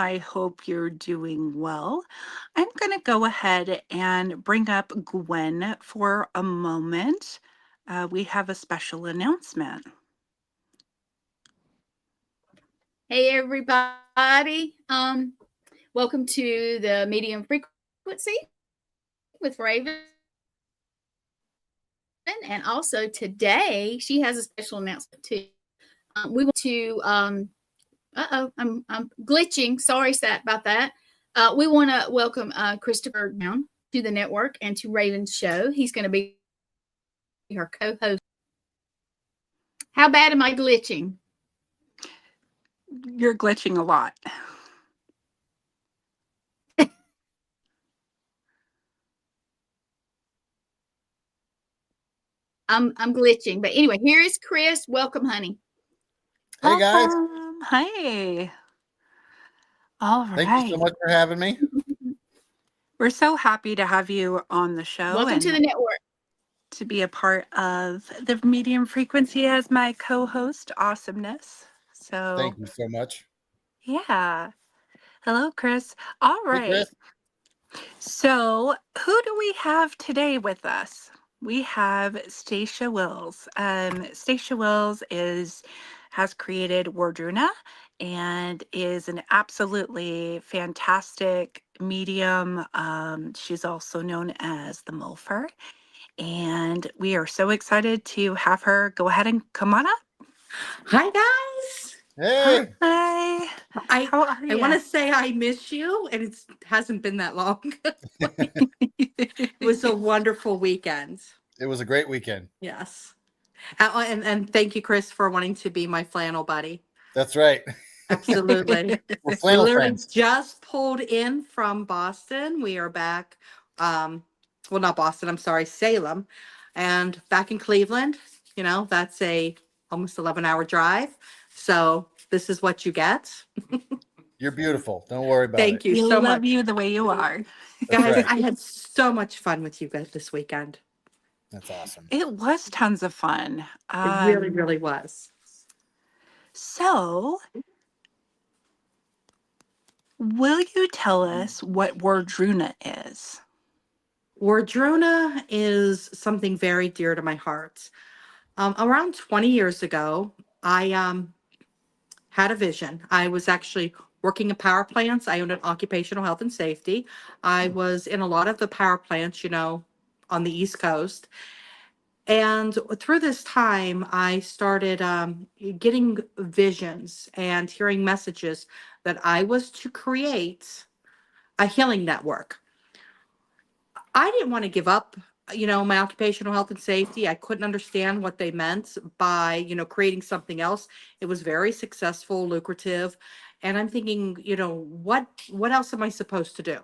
I hope you're doing well. I'm going to go ahead and bring up Gwen for a moment. We have a special announcement. Hey everybody. Welcome to the medium frequency with Raven. And also today she has a special announcement too. We want to I'm glitching. Sorry about that. We want to welcome Christopher down to the network and to Raven's show. He's going to be her co-host. How bad am I glitching? You're glitching a lot. I'm glitching, but anyway, here is Chris. Welcome, honey. Hey guys. Hey. All right. Thank you so much for having me. We're so happy to have you on the show. Welcome to the network. To be a part of the medium frequency as my co-host. Awesomeness. So thank you so much. Yeah. Hello, Chris. All right. Hey, Chris. So who do we have today with us? We have Stacia Wills. Stacia Wills has created Wardrina and is an absolutely fantastic medium. She's also known as the Mulfer. And we are so excited to have her go ahead and come on up. Hi, guys. Hey. Hi. I want to say I miss you, and it hasn't been that long. It was a wonderful weekend. It was a great weekend. Yes. And thank you, Chris, for wanting to be my flannel buddy. That's right. Absolutely. We're flannel literally friends. just pulled in from Boston. We are back. Well, not Boston. I'm sorry, Salem, and back in Cleveland. You know, that's a almost 11-hour drive. So this is what you get. You're beautiful. Don't worry about it. Thank you We so love much. you the way you are. Guys, right. I had so much fun with you guys this weekend. That's awesome. It was tons of fun. It really, really was. So, will you tell us what Wardrina is? Wardrina is something very dear to my heart. Around 20 years ago, I had a vision. I was actually working in power plants. I owned an occupational health and safety. I was in a lot of the power plants, you know, on the East Coast. And through this time, I started getting visions and hearing messages that I was to create a healing network. I didn't want to give up, you know, my occupational health and safety. I couldn't understand what they meant by, you know, creating something else. It was very successful, lucrative. And I'm thinking, you know, what else am I supposed to do?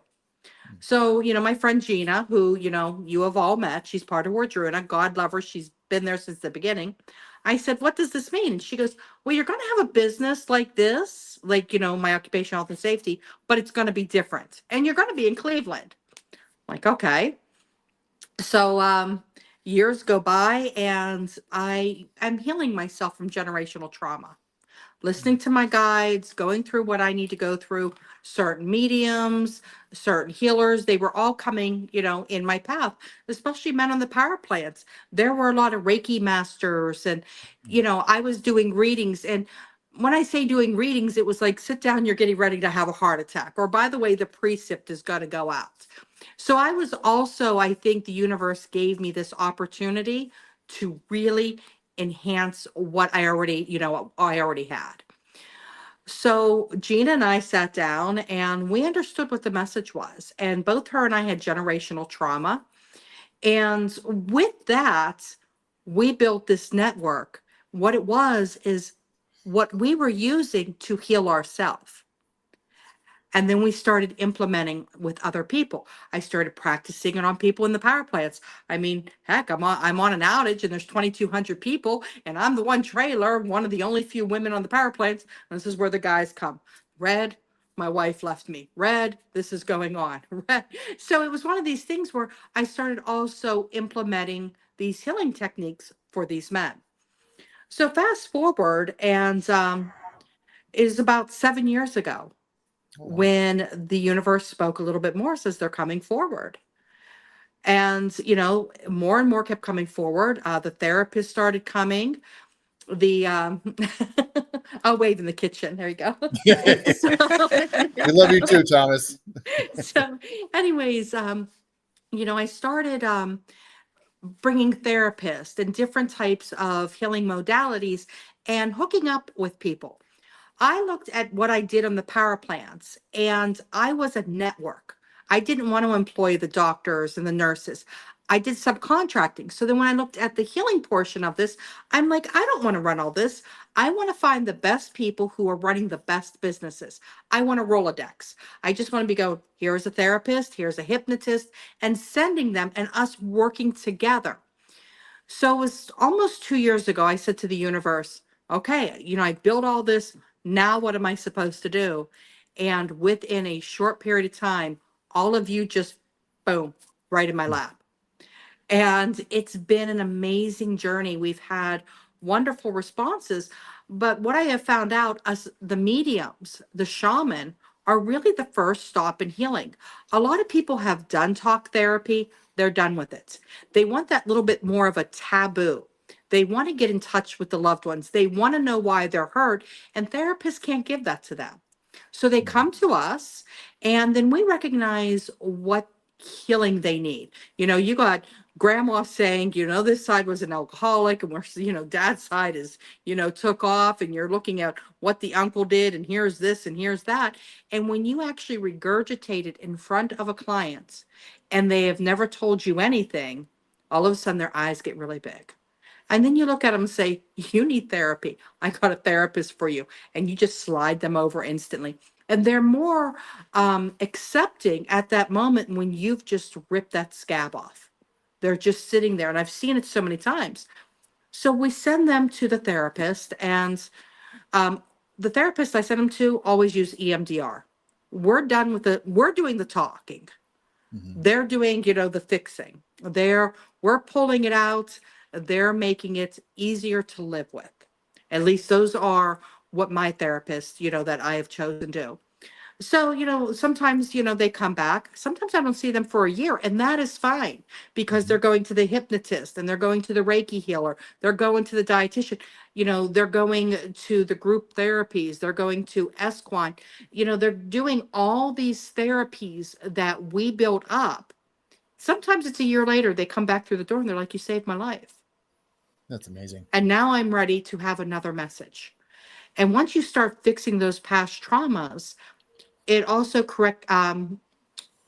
So, you know, my friend Gina, who, you know, you have all met, she's part of Wardrina. God love her. She's been there since the beginning. I said, what does this mean? And she goes, well, you're going to have a business like this, like, you know, my occupational health and safety, but it's going to be different. And you're going to be in Cleveland. Like, okay. So years go by and I am healing myself from generational trauma. Listening to my guides, going through what I need to go through, certain mediums, certain healers, they were all coming, you know, in my path, especially men on the power plants. There were a lot of Reiki masters and, you know, I was doing readings. And when I say doing readings, it was like, sit down, you're getting ready to have a heart attack. Or by the way, the precept is going to go out. So I was also, I think the universe gave me this opportunity to really enhance what I already, you know, I already had. So Gina and I sat down and we understood what the message was. And both her and I had generational trauma. And with that, we built this network. What it was is what we were using to heal ourselves. And then we started implementing with other people. I started practicing it on people in the power plants. I mean, heck, I'm on an outage and there's 2,200 people and I'm the one trailer, one of the only few women on the power plants. And this is where the guys come. Red, my wife left me. Red, this is going on. Red. So it was one of these things where I started also implementing these healing techniques for these men. So fast forward, and it is about 7 years ago. Oh, wow. when the universe spoke a little bit more, says they're coming forward. And, more and more kept coming forward. The therapist started coming. The I'll wave in the kitchen. There you go. So, We love you too, Thomas. so anyways, I started bringing therapists and different types of healing modalities and hooking up with people. I looked at what I did on the power plants and I was a network. I didn't want to employ the doctors and the nurses. I did subcontracting. So then when I looked at the healing portion of this, I'm like, I don't want to run all this. I want to find the best people who are running the best businesses. I want a Rolodex. I just want to be here's a therapist, here's a hypnotist, and sending them and us working together. So it was almost 2 years ago, I said to the universe, okay, I built all this. Now what am I supposed to do? And within a short period of time, all of you just boom, right in my lap. And it's been an amazing journey. We've had wonderful responses. But what I have found out, us, the mediums, the shaman, are really the first stop in healing. A lot of people have done talk therapy, they're done with it. They want that little bit more of a taboo. They want to get in touch with the loved ones. They want to know why they're hurt, and therapists can't give that to them. So they come to us, and then we recognize what healing they need. You got grandma saying, this side was an alcoholic, and dad's side is, took off, and you're looking at what the uncle did, and here's this, and here's that. And when you actually regurgitate it in front of a client and they have never told you anything, all of a sudden their eyes get really big. And then you look at them and say, you need therapy. I got a therapist for you. And you just slide them over instantly. And they're more accepting at that moment when you've just ripped that scab off. They're just sitting there. And I've seen it so many times. So we send them to the therapist. And the therapist I send them to always use EMDR. We're doing the talking. They're doing, the fixing. We're pulling it out. They're making it easier to live with. At least those are what my therapists, that I have chosen to do. So, sometimes, they come back. Sometimes I don't see them for a year, and that is fine because they're going to the hypnotist and they're going to the Reiki healer. They're going to the dietitian. They're going to the group therapies. They're going to Esquine. They're doing all these therapies that we built up. Sometimes it's a year later, they come back through the door and they're like, you saved my life. That's amazing. And now I'm ready to have another message. And once you start fixing those past traumas, it also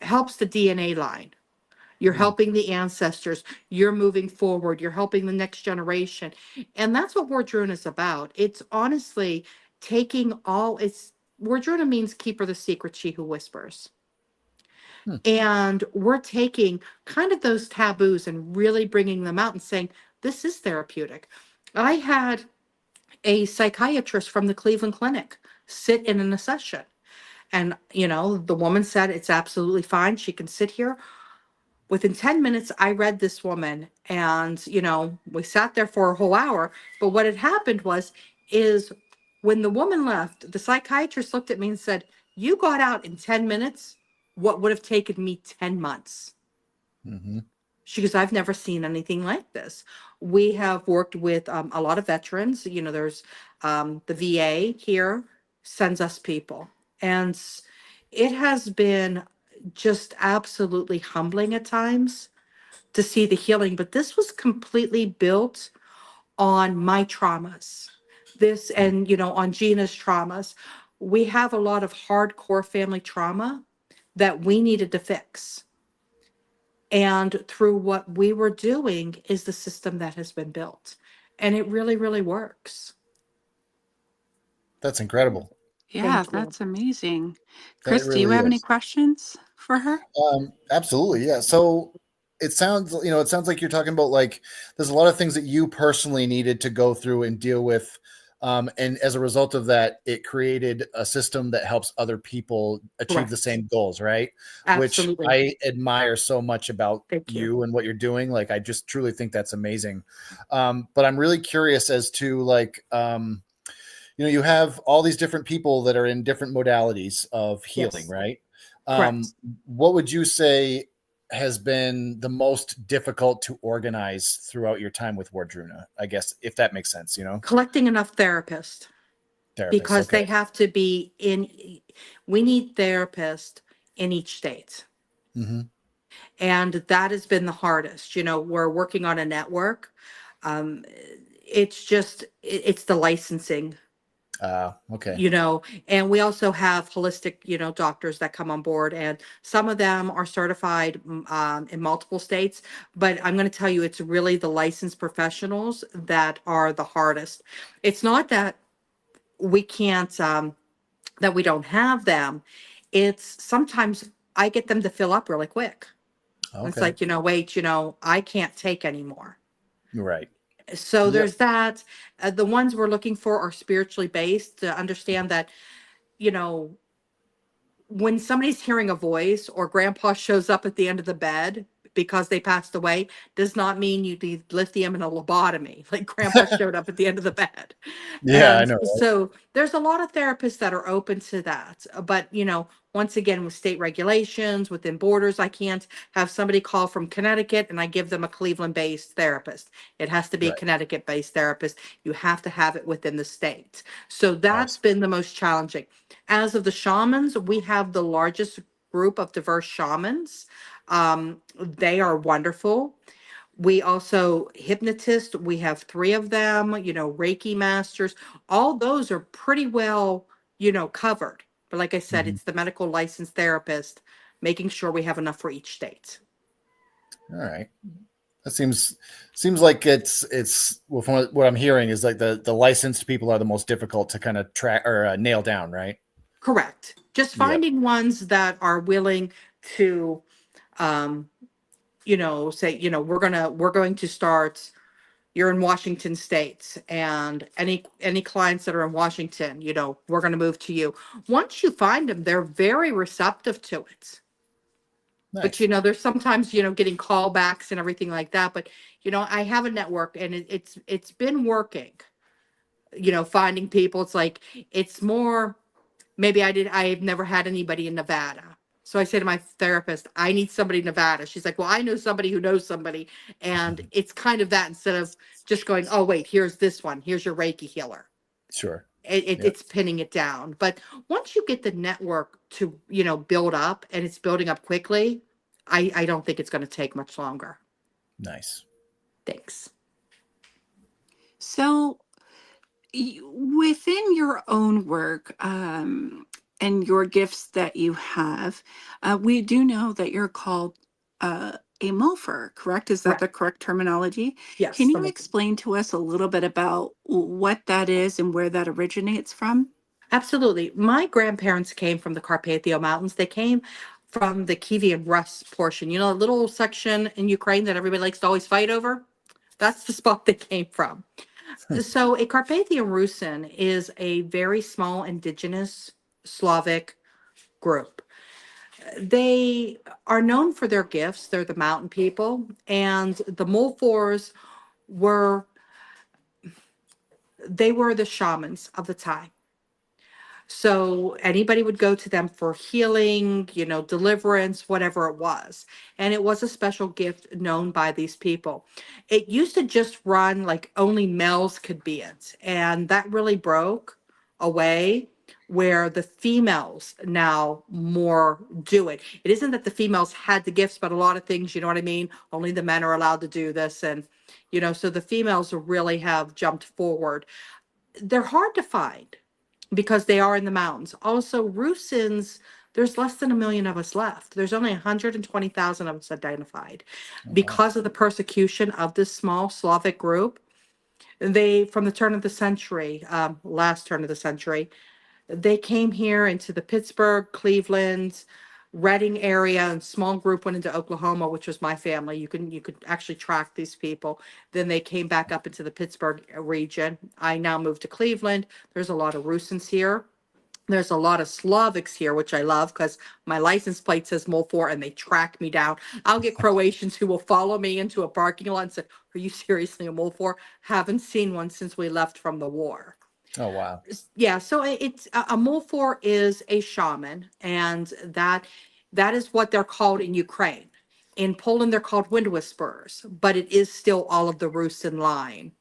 helps the DNA line. You're helping the ancestors. You're moving forward. You're helping the next generation. And that's what Wardrina is about. It's honestly Wardrina means keeper the secret, she who whispers. And we're taking kind of those taboos and really bringing them out and saying, this is therapeutic. I had a psychiatrist from the Cleveland Clinic sit in a session. And, the woman said, it's absolutely fine. She can sit here. Within 10 minutes, I read this woman and, we sat there for a whole hour. But what had happened is when the woman left, the psychiatrist looked at me and said, you got out in 10 minutes, what would have taken me 10 months. She goes, I've never seen anything like this. We have worked with a lot of veterans. There's the VA here sends us people. And it has been just absolutely humbling at times to see the healing. But this was completely built on my traumas. On Gina's traumas. We have a lot of hardcore family trauma that we needed to fix. And through what we were doing is the system that has been built. And it really, really works. That's incredible. Yeah, Thank you. that's amazing. That Chris, do you really have any is. questions for her? Absolutely. Yeah. So it sounds like you're talking about like, there's a lot of things that you personally needed to go through and deal with. And as a result of that, it created a system that helps other people achieve Correct. the same goals, right? Absolutely. Which I admire so much about Thank you and what you're doing. Like, I just truly think that's amazing. But I'm really curious as to like, you have all these different people that are in different modalities of healing, Yes, right? correct. What would you say has been the most difficult to organize throughout your time with Wardruna? I guess, if that makes sense, Collecting enough therapists therapists. because Okay. they have to be we need therapists in each state. Mm-hmm. And that has been the hardest. We're working on a network. Um, it's just, it's the licensing, Okay. and we also have holistic, doctors that come on board, and some of them are certified in multiple states. But I'm going to tell you, it's really the licensed professionals that are the hardest. It's not that we can't, that we don't have them. It's sometimes I get them to fill up really quick. It's Okay. like, wait, I can't take anymore. Right. So Yep. there's that. The ones we're looking for are spiritually based, to understand that, you know, when somebody's hearing a voice or grandpa shows up at the end of the bed because they passed away, does not mean you need lithium and a lobotomy. Like grandpa showed up at the end of the bed. Yeah, I And know. Right? so there's a lot of therapists that are open to that. But, once again, with state regulations within borders, I can't have somebody call from Connecticut and I give them a Cleveland based therapist. It has to be a Right. Connecticut based therapist. You have to have it within the state. So I that's see. been the most challenging. As of the shamans, we have the largest group of diverse shamans. They are wonderful. We also hypnotists, we have three of them, Reiki masters. All those are pretty well, covered. But like I said, Mhm. it's the medical licensed therapist making sure we have enough for each state. All right. That seems like it's well, from what I'm hearing is like the licensed people are the most difficult to kind of track or nail down, right? Correct. Just Yep. finding ones that are willing to, um, say, we're going to start. You're in Washington State, and any clients that are in Washington, we're going to move to you. Once you find them, they're very receptive to it. But Nice. there's sometimes getting callbacks and everything like that. But I have a network, and it's been working. Finding people. It's like it's more. Maybe I've never had anybody in Nevada. So I say to my therapist, I need somebody in Nevada. She's like, well, I know somebody who knows somebody. And it's kind of that, instead of just going, oh, wait, here's this one. Here's your Reiki healer. Sure. Yep. It's pinning it down. But once you get the network to, build up, and it's building up quickly, I don't think it's going to take much longer. Nice. Thanks. So, within your own work and your gifts that you have, we do know that you're called a MOFer, correct? Is that Correct. the correct terminology? Can Yes. you explain to us a little bit about what that is and where that originates from? Absolutely. My grandparents came from the Carpathian Mountains. They came from the Kievan Rus portion, a little section in Ukraine that everybody likes to always fight over. That's the spot they came from. So, a Carpathian Rusin is a very small indigenous Slavic group. They are known for their gifts. They're the mountain people, and the Mulfors were they were the shamans of the time. So anybody would go to them for healing, deliverance, whatever it was. And it was a special gift known by these people. It used to just run like only males could be it. And that really broke away, where the females now more do it. It isn't that the females had the gifts, but a lot of things, you know what I mean? Only the men are allowed to do this. And, so the females really have jumped forward. They're hard to find because they are in the mountains. Also, Rusins, there's less than 1 million of us left. There's only 120,000 of us identified Oh, wow. because of the persecution of this small Slavic group. They, from the turn of the century, last turn of the century, they came here into the Pittsburgh, Cleveland, Reading area, and small group went into Oklahoma, which was my family. You could actually track these people. Then they came back up into the Pittsburgh region. I now moved to Cleveland. There's a lot of Rusins here. There's a lot of Slavics here, which I love because my license plate says Mulfor and they track me down. I'll get Croatians who will follow me into a parking lot and say, are you seriously a Mulfor? Haven't seen one since we left from the war. Oh, wow. Yeah, so it's a Mulfor is a shaman, and that is what they're called in Ukraine. In Poland, they're called wind whisperers, but it is still all of the Rusin line.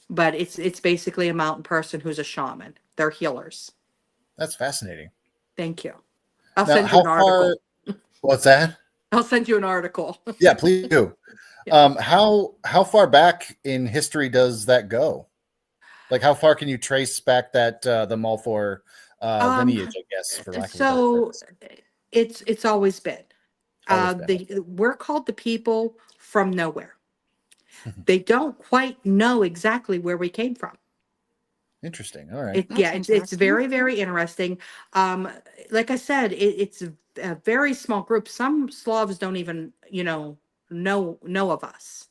But it's basically a mountain person who's a shaman. They're healers. That's fascinating. Thank you. I'll Now, send you how an far? article. What's that? I'll send you an article. Yeah, please do. Yeah. How far back in history does that go? Like, how far can you trace back that the Malfour Um, lineage? I guess, for lack of a better so phrase, it's always been. always been. We're called the people from nowhere. They don't quite know exactly where we came from. Interesting. All right. It That's yeah, it's interesting. very, very interesting. Um, like I said, it's a very small group. Some Slavs don't even, know of us.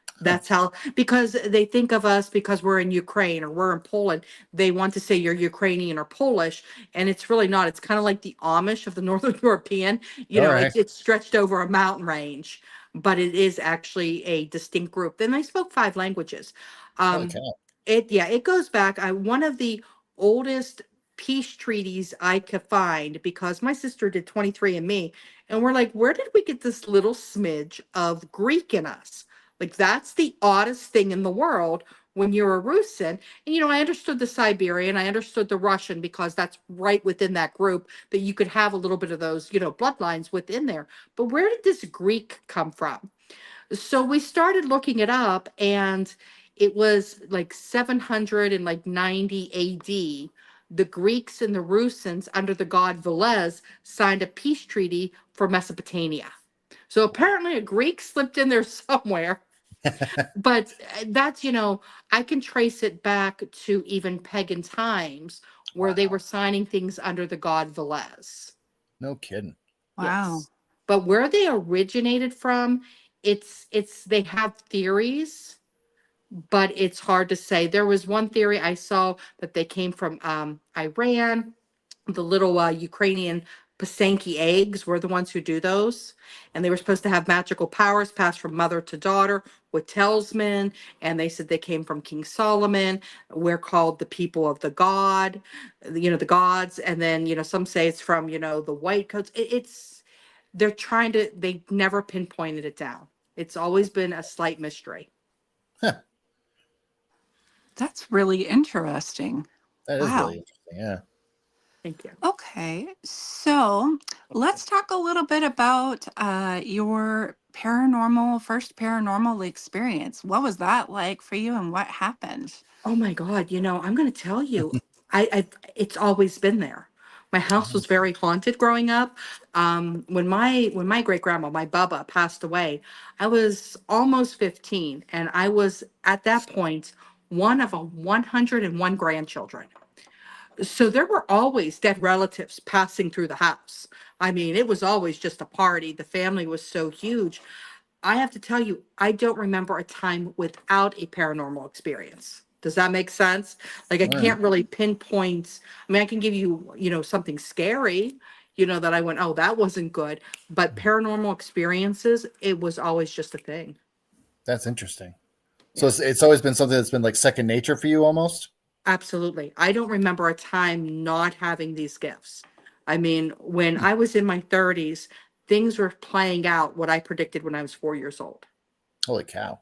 Huh. That's how, because they think of us because we're in Ukraine or we're in Poland. They want to say you're Ukrainian or Polish, and it's really not. It's kind of like the Amish of the Northern European. All right. It's stretched over a mountain range, but it is actually a distinct group. Then they spoke 5 languages. Holy Um, cow. it goes back. One of the oldest peace treaties I could find, because my sister did 23andMe, and we're like, where did we get this little smidge of Greek in us? Like, that's the oddest thing in the world when you're a Rusin. And, I understood the Siberian, I understood the Russian, because that's right within that group that you could have a little bit of those, bloodlines within there. But where did this Greek come from? So we started looking it up, and it was like 790 AD. The Greeks and the Rusins, under the god Velez, signed a peace treaty for Mesopotamia. So apparently a Greek slipped in there somewhere, but I can trace it back to even pagan times where they were Wow. signing things under the god Velez. No kidding. Wow. Yes. But where they originated from, it's they have theories, but it's hard to say. There was one theory I saw that they came from Iran. The little Ukrainian Pasanki eggs were the ones who do those. And they were supposed to have magical powers passed from mother to daughter with talisman. And they said they came from King Solomon. We're called the people of the God, the gods. And then, some say it's from, the white coats. They never pinpointed it down. It's always been a slight mystery. Huh. That's really interesting. That is Wow. really interesting. Yeah. Thank you. Okay, so let's talk a little bit about your first paranormal experience. What was that like for you, and what happened? Oh my God, I'm going to tell you, it's always been there. My house was very haunted growing up. When my great grandma, my Baba, passed away, I was almost 15, and I was at that point one of 101 grandchildren. So there were always dead relatives passing through the house. I mean, it was always just a party. The family was so huge. I have to tell you, I don't remember a time without a paranormal experience. Does that make sense? Like, I All right. can't really pinpoint. I mean, I can give you, something scary, that I went, oh, that wasn't good. But paranormal experiences, it was always just a thing. That's interesting. So Yeah, it's always been something that's been like second nature for you almost. absolutely. I don't remember a time not having these gifts. I mean, when I was in my 30s, things were playing out what I predicted when I was 4 years old. Holy cow.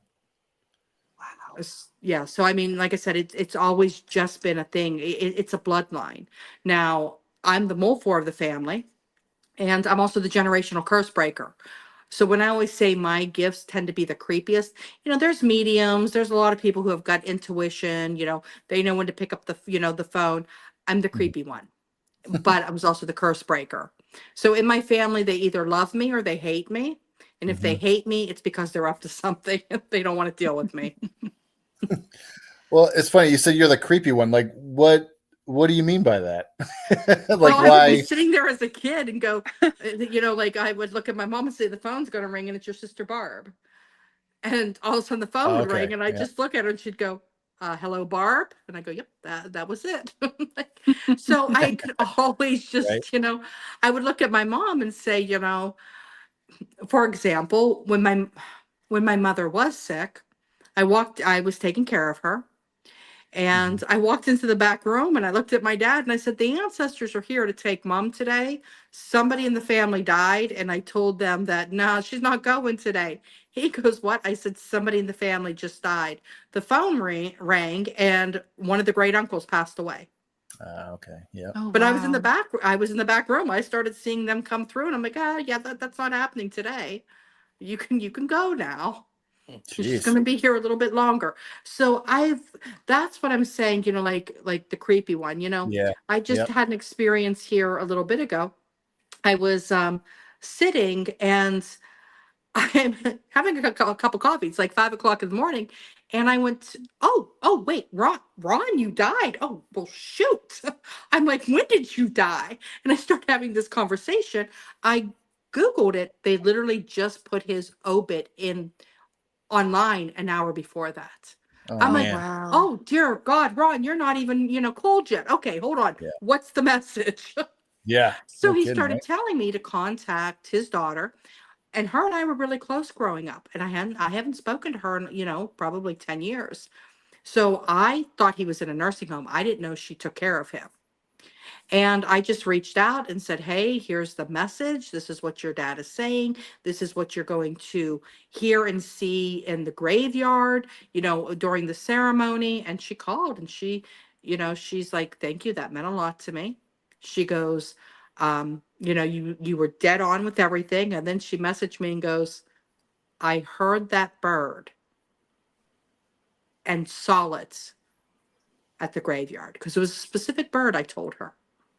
Wow. Yeah, so I mean, like I said, it's always just been a thing. It's a bloodline. Now, I'm the Mulfor of the family, and I'm also the generational curse breaker. So when I always say my gifts tend to be the creepiest, there's mediums, there's a lot of people who have got intuition, they know when to pick up the phone. I'm the Mhm. creepy one, but I was also the curse breaker. So in my family, they either love me or they hate me. And if they Mhm. hate me, it's because they're up to something. They don't want to deal with me. Well, it's funny. You said you're the creepy one. Like, what do you mean by that? Well, Like, I would be why? sitting there as a kid and go, like I would look at my mom and say, the phone's going to ring and it's your sister Barb. And all of a sudden the phone Oh, would okay. ring and I'd Yeah. just look at her and she'd go, hello, Barb. And I go, yep, that was it. So I could always Right. just, I would look at my mom and say, for example, when my mother was sick, I was taking care of her. And I walked into the back room and I looked at my dad and I said, the ancestors are here to take mom today. Somebody in the family died. And I told them that, no, she's not going today. He goes, what? I said, somebody in the family just died. The phone rang and one of the great uncles passed away. Okay. Yeah. Oh, But I was in the wow. back room. I started seeing them come through and I'm like, oh yeah, that's not happening today. You can go now. She's Jeez. going to be here a little bit longer. So that's what I'm saying, like the creepy one, Yeah. I just Yep. had an experience here a little bit ago. I was sitting and I'm having a cup of coffee. It's like 5 o'clock in the morning. And I went, oh, wait, Ron, you died. Oh, well, shoot. I'm like, when did you die? And I start having this conversation. I Googled it. They literally just put his obit in online an hour before that. Oh I'm Oh, like, man. wow. oh dear God, Ron, you're not even, cold yet. Okay, hold on. Yeah. What's the message? Yeah. So No he kidding, started right? telling me to contact his daughter, and her and I were really close growing up. And I haven't spoken to her in, probably 10 years. So I thought he was in a nursing home. I didn't know she took care of him. And I just reached out and said, hey, here's the message. This is what your dad is saying. This is what you're going to hear and see in the graveyard, during the ceremony. And she called and she's like, thank you. That meant a lot to me. She goes, you were dead on with everything. And then she messaged me and goes, I heard that bird and saw it at the graveyard because it was a specific bird, I told her.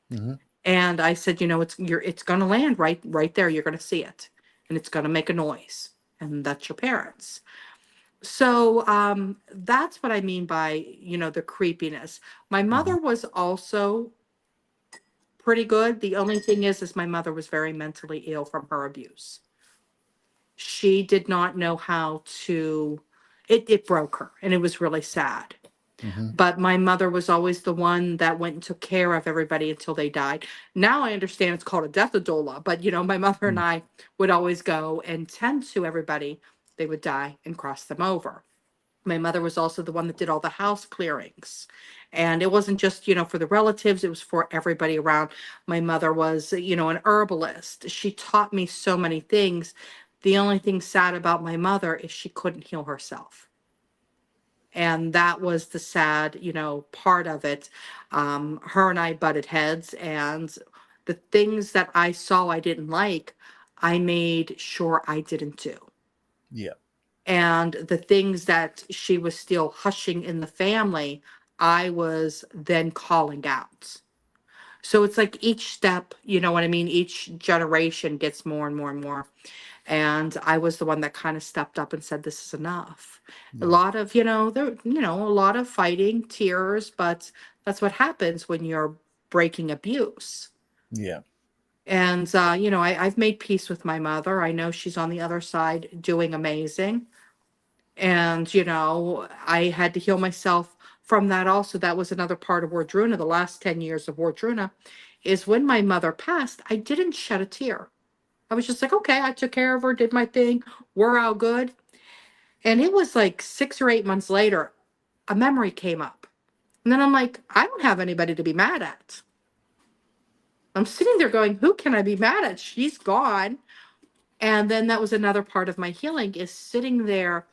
Mm-hmm. And I said, it's going to land right there. You're going to see it, and it's going to make a noise, and that's your parents. So that's what I mean by the creepiness. My Mm-hmm. mother was also pretty good. The only thing is my mother was very mentally ill from her abuse. She did not know how to. It broke her, and it was really sad. Mm-hmm. But my mother was always the one that went and took care of everybody until they died. Now I understand it's called a death doula, but my mother and I would always go and tend to everybody. They would die and cross them over. My mother was also the one that did all the house clearings. And it wasn't just, for the relatives, it was for everybody around. My mother was, an herbalist. She taught me so many things. The only thing sad about my mother is she couldn't heal herself. And that was the sad, part of it. Her and I butted heads, and the things that I saw I didn't like, I made sure I didn't do. Yeah. And the things that she was still hushing in the family, I was then calling out. So it's like each step, you know what I mean? Each generation gets more and more and more. And I was the one that kind of stepped up and said, this is enough. A Yeah. lot of, a lot of fighting, tears, but that's what happens when you're breaking abuse. Yeah. And, I've made peace with my mother. I know she's on the other side doing amazing. And, I had to heal myself from that also. That was another part of Wardrina. The last 10 years of Wardrina is when my mother passed, I didn't shed a tear. I was just like, okay, I took care of her, did my thing, we're all good. And it was like 6 or 8 months later, a memory came up. And then I'm like, I don't have anybody to be mad at. I'm sitting there going, who can I be mad at? She's gone. And then that was another part of my healing, is sitting there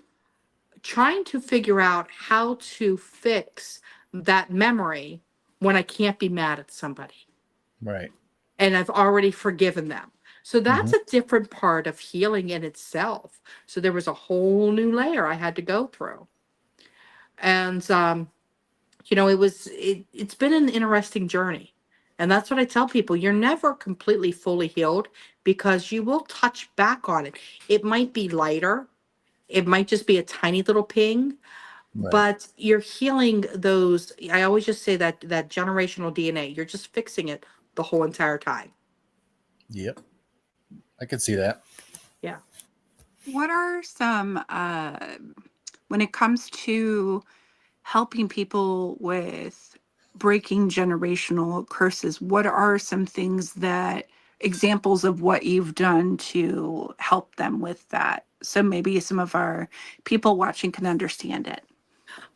trying to figure out how to fix that memory when I can't be mad at somebody. Right. And I've already forgiven them. So Mm-hmm. that's a different part of healing in itself. So there was a whole new layer I had to go through. And it's been an interesting journey. And that's what I tell people. You're never completely fully healed because you will touch back on it. It might be lighter. It might just be a tiny little ping, Right. but you're healing those. I always just say that generational DNA, you're just fixing it the whole entire time. Yep. I could see that. Yeah. What are some, when it comes to helping people with breaking generational curses, what are some examples of what you've done to help them with that? So maybe some of our people watching can understand it.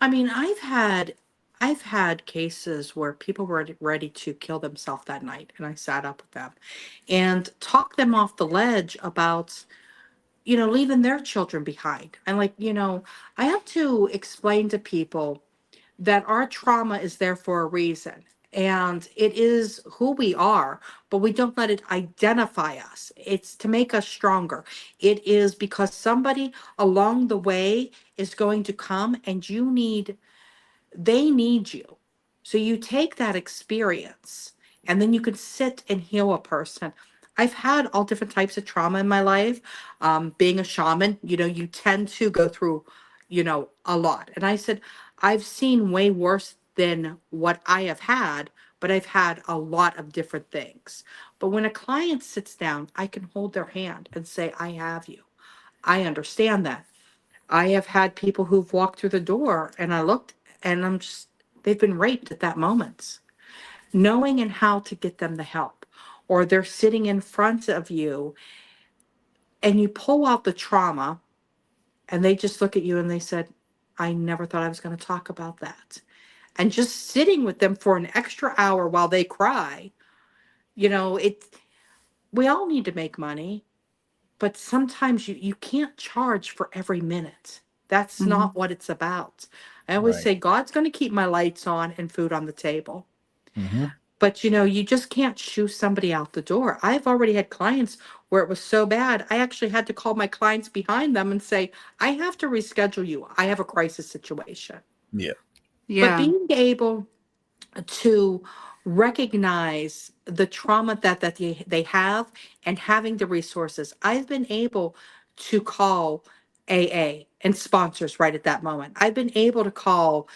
I mean, I've had I've had cases where people were ready to kill themselves that night, and I sat up with them and talked them off the ledge about, leaving their children behind. And like, I have to explain to people that our trauma is there for a reason. And it is who we are, but we don't let it identify us. It's to make us stronger. It is because somebody along the way is going to come and they need you. So you take that experience and then you can sit and heal a person. I've had all different types of trauma in my life. Being a shaman, you tend to go through, a lot. And I said, I've seen way worse than what I have had, but I've had a lot of different things. But when a client sits down, I can hold their hand and say, I have you. I understand that. I have had people who've walked through the door and I looked and they've been raped at that moment. Knowing and how to get them the help. Or they're sitting in front of you and you pull out the trauma and they just look at you and they said, I never thought I was going to talk about that. And just sitting with them for an extra hour while they cry, we all need to make money. But sometimes you can't charge for every minute. That's Mm-hmm. not what it's about. I always Right. say God's going to keep my lights on and food on the table. Mm-hmm. But you just can't shoo somebody out the door. I've already had clients where it was so bad, I actually had to call my clients behind them and say, I have to reschedule you. I have a crisis situation. Yeah. But Yeah. being able to recognize the trauma that they have and having the resources. I've been able to call AA and sponsors right at that moment. I've been able to call,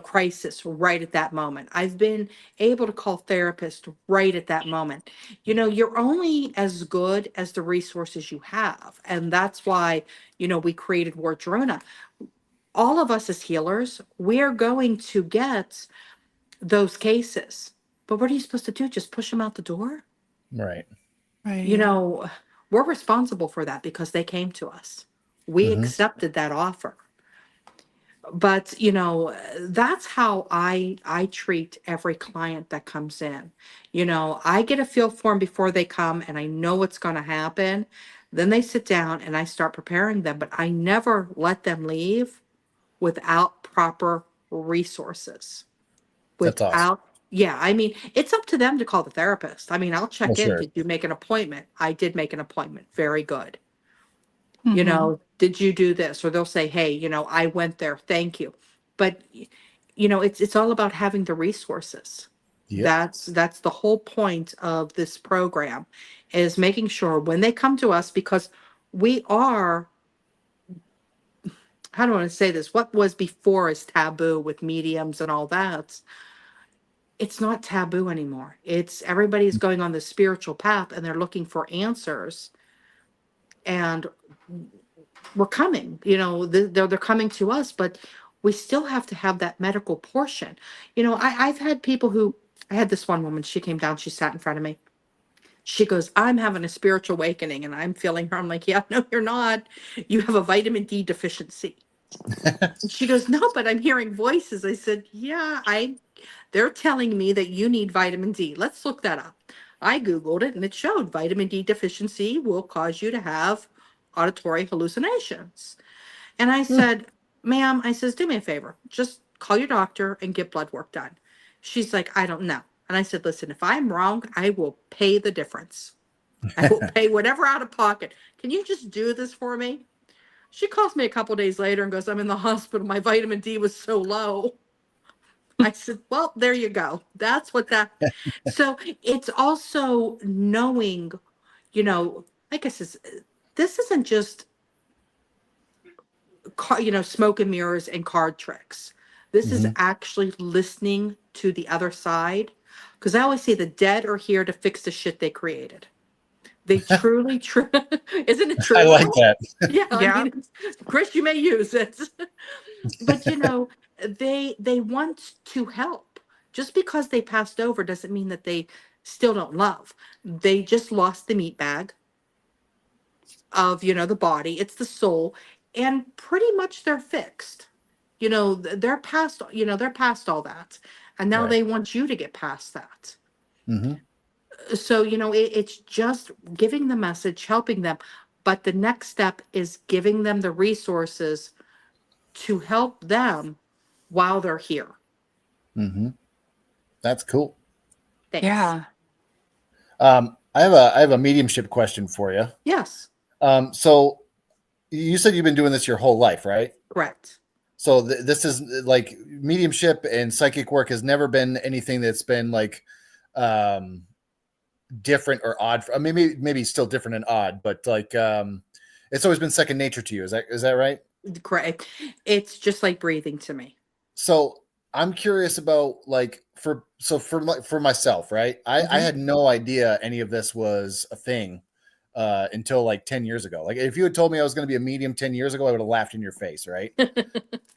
crisis right at that moment. I've been able to call therapists right at that moment. You're only as good as the resources you have. And that's why, we created Wardrina. All of us as healers, we're going to get those cases. But what are you supposed to do? Just push them out the door? Right. Right. We're responsible for that because they came to us. We Mm-hmm. accepted that offer. But, that's how I treat every client that comes in. I get a feel for them before they come and I know what's going to happen. Then they sit down and I start preparing them, but I never let them leave without proper resources. That's awesome. Yeah, I mean, it's up to them to call the therapist. I mean, I'll Well, check in. sure. Did you make an appointment? I did make an appointment. Very good. Mm-hmm. Did you do this? Or they'll say, hey, I went there. Thank you. But it's all about having the resources. Yep. That's the whole point of this program, is making sure when they come to us, because we are, how do I want to say this? What was before is taboo with mediums and all that. It's not taboo anymore. It's everybody's going on the spiritual path and they're looking for answers. And we're coming, they're coming to us, but we still have to have that medical portion. I've had people I had this one woman, she came down, she sat in front of me. She goes, I'm having a spiritual awakening and I'm feeling her. I'm like, yeah, no, you're not. You have a vitamin D deficiency. And she goes, no, but I'm hearing voices. I said, yeah, they're telling me that you need vitamin D. Let's look that up. I Googled it and it showed vitamin D deficiency will cause you to have auditory hallucinations. And I said, ma'am, I says, do me a favor. Just call your doctor and get blood work done. She's like, I don't know. And I said, listen, if I'm wrong, I will pay the difference. I will pay whatever out of pocket. Can you just do this for me? She calls me a couple days later and goes, I'm in the hospital. My vitamin D was so low. I said, well, there you go. That's what that. So it's also knowing, like I said, this isn't just, smoke and mirrors and card tricks. This is Mm-hmm. actually listening to the other side. Because I always say the dead are here to fix the shit they created. They truly, isn't it I true? like that. Yeah, I Yeah. mean, Chris, you may use it. But they want to help. Just because they passed over doesn't mean that they still don't love. They just lost the meat bag of, the body. It's the soul. And pretty much they're fixed. they're past, they're past all that. And now Right. they want you to get past that. Mm-hmm. So, it's just giving the message, helping them. But the next step is giving them the resources to help them while they're here. Mm-hmm. That's cool. Thanks. Yeah. I have a mediumship question for you. Yes, So you said you've been doing this your whole life, right? correct. So this is like mediumship and psychic work has never been anything that's been like um, different or odd. I mean, maybe still different and odd, but like it's always been second nature to you. Is that right? Correct. It's just like breathing to me. So I'm curious about like for myself, right? I Mhm. had no idea any of this was a thing until like 10 years ago. Like if you had told me I was going to be a medium 10 years ago, I would have laughed in your face, right?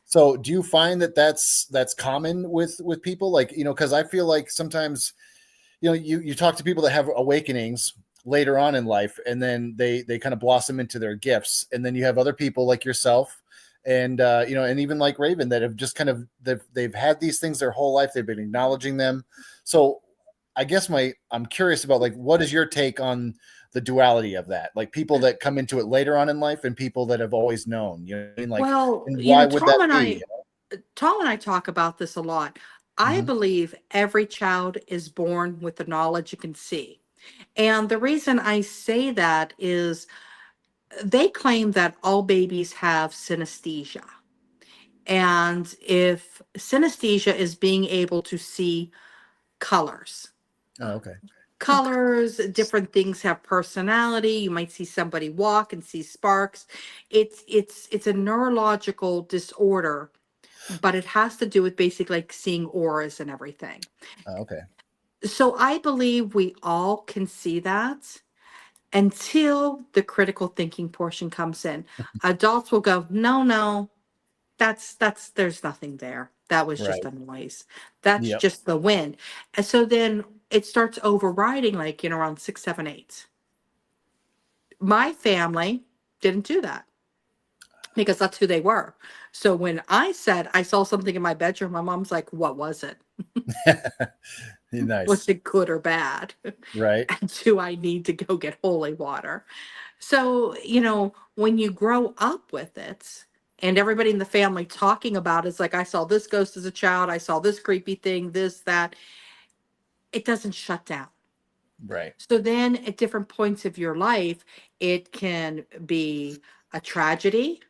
So do you find that that's common with people? Like, because I feel like sometimes, you talk to people that have awakenings later on in life, and then they kind of blossom into their gifts. And then you have other people like yourself and, and even like Raven that have just kind of, they've had these things their whole life. They've been acknowledging them. So I guess I'm curious about like, what is your take on the duality of that? Like people that come into it later on in life and people that have always known, you know what I mean? Like, Well, and why would that be? Tom and I talk about this a lot. I Mhm. believe every child is born with the knowledge you can see. And the reason I say that is they claim that all babies have synesthesia. And if synesthesia is being able to see colors, Oh, okay. Okay. different things have personality. You might see somebody walk and see sparks. It's a neurological disorder, but it has to do with basically like seeing auras and everything. Oh, okay. So I believe we all can see that until the critical thinking portion comes in. Adults will go, no, no, that's there's nothing there. That was just Right. a noise. That's Yep. just the wind. And so then it starts overriding like, around 6, 7, 8. My family didn't do that because that's who they were. So when I said I saw something in my bedroom, my mom's like, what was it? Was Nice. it good or bad? Right. And do I need to go get holy water? So, when you grow up with it and everybody in the family talking about it's like, I saw this ghost as a child, I saw this creepy thing, this, that, it doesn't shut down. Right. So then at different points of your life, it can be a tragedy.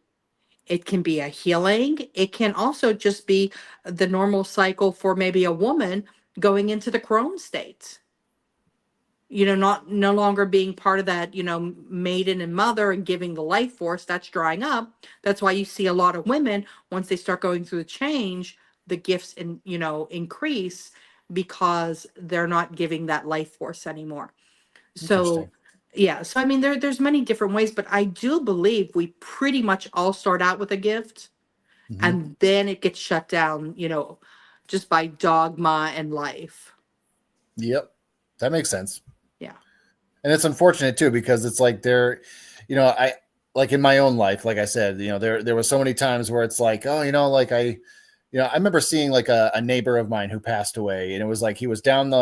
It can be a healing. It can also just be the normal cycle for maybe a woman going into the crone state. Not no longer being part of that, maiden and mother and giving the life force that's drying up. That's why you see a lot of women once they start going through the change, the gifts increase because they're not giving that life force anymore. So Interesting. yeah, so I mean there's many different ways, but I do believe we pretty much all start out with a gift Hmm. and then it gets shut down, just by dogma and life. Yep. That makes sense. Yeah. And it's unfortunate too, because it's like I like in my own life, like I said, there was so many times where it's like, oh, like I remember seeing like a neighbor of mine who passed away, and it was like he was down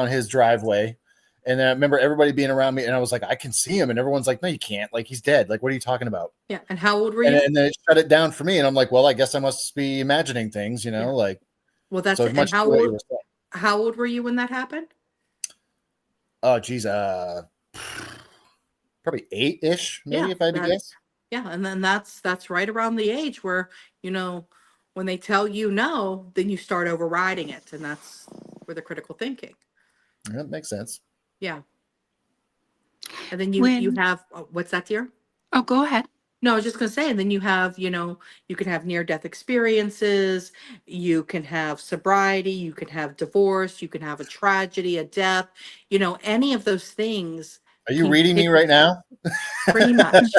his driveway. And then I remember everybody being around me, and I was like, I can see him. And everyone's like, no, you can't. Like, he's dead. Like, what are you talking about? Yeah. And how old were And, you? and then it shut it down for me. And I'm like, well, I guess I must be imagining things, Yeah. like, Well, that's so it. And much to what you were saying. how old were you when that happened? Oh, geez. Probably 8-ish, maybe, Yeah. if I had to guess. Yeah. And then that's right around the age where, when they tell you no, then you start overriding it. And that's where the critical thinking. That makes sense. Yeah. And then you When, have, what's that, dear? oh, go ahead. No, I was just going to say, and then you have, you can have near death experiences, you can have sobriety, you can have divorce, you can have a tragedy, a death, any of those things Are you can reading me kick right now? pretty much.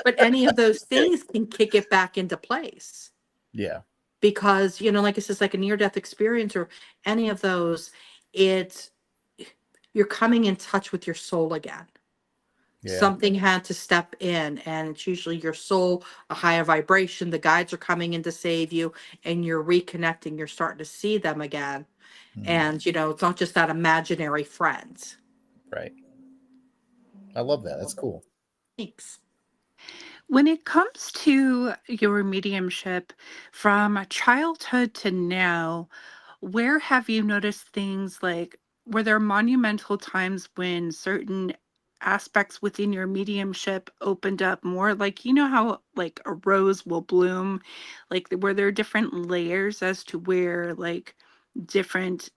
But any of those things can kick it back into place Yeah. because, like it says, like a near death experience or any of those, it's, you're coming in touch with your soul again. Yeah. Something had to step in, and it's usually your soul, a higher vibration. The guides are coming in to save you, and you're reconnecting. You're starting to see them again. And, it's not just that imaginary friends. Right. I love that. That's cool. Thanks. When it comes to your mediumship from childhood to now, where have you noticed things like, were there monumental times when certain aspects within your mediumship opened up more? Like, you know how like a rose will bloom? Like, were there different layers as to where like different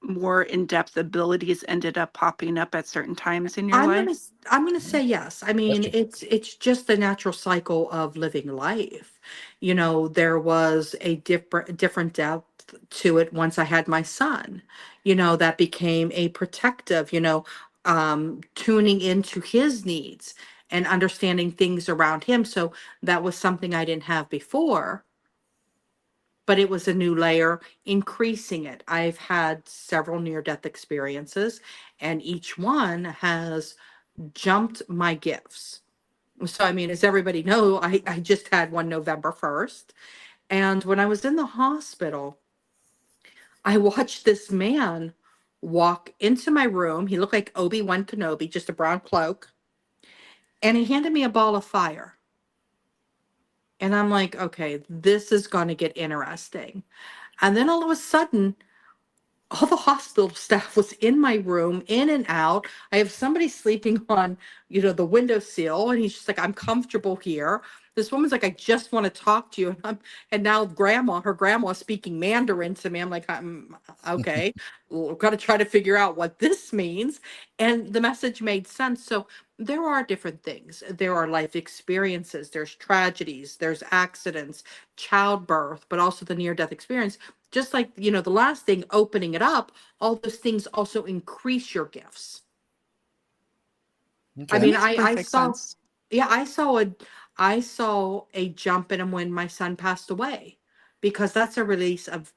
more in-depth abilities ended up popping up at certain times in your I'm life? gonna I'm gonna say yes. I mean, Question. it's just the natural cycle of living life. There was a different depth to it once I had my son. That became a protective, tuning into his needs and understanding things around him. So that was something I didn't have before, but it was a new layer, increasing it. I've had several near-death experiences, and each one has jumped my gifts. So, I mean, as everybody know, I just had one November 1st. And when I was in the hospital, I watched this man walk into my room. He looked like Obi-Wan Kenobi, just a brown cloak. And he handed me a ball of fire. And I'm like, okay, this is going to get interesting. And then all of a sudden, all the hospital staff was in my room, in and out. I have somebody sleeping on, the windowsill, and he's just like, I'm comfortable here. This woman's like, I just want to talk to you. And now her grandma speaking Mandarin to me. I'm like, okay, we've got to try to figure out what this means. And the message made sense. So there are different things. There are life experiences, there's tragedies, there's accidents, childbirth, but also the near-death experience. Just like, the last thing, opening it up, all those things also increase your gifts. I Okay. That mean, makes I perfect saw, sense. yeah, I saw a jump in him when my son passed away, because that's a release of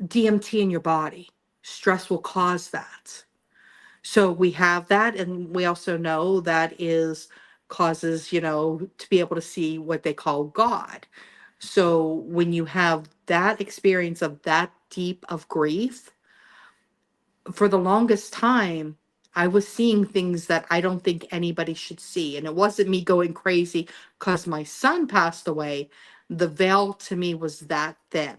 DMT in your body. Stress will cause that. So we have that, and we also know that is causes, to be able to see what they call God. So when you have that experience of that deep of grief, for the longest time, I was seeing things that I don't think anybody should see. And it wasn't me going crazy because my son passed away. The veil to me was that thin.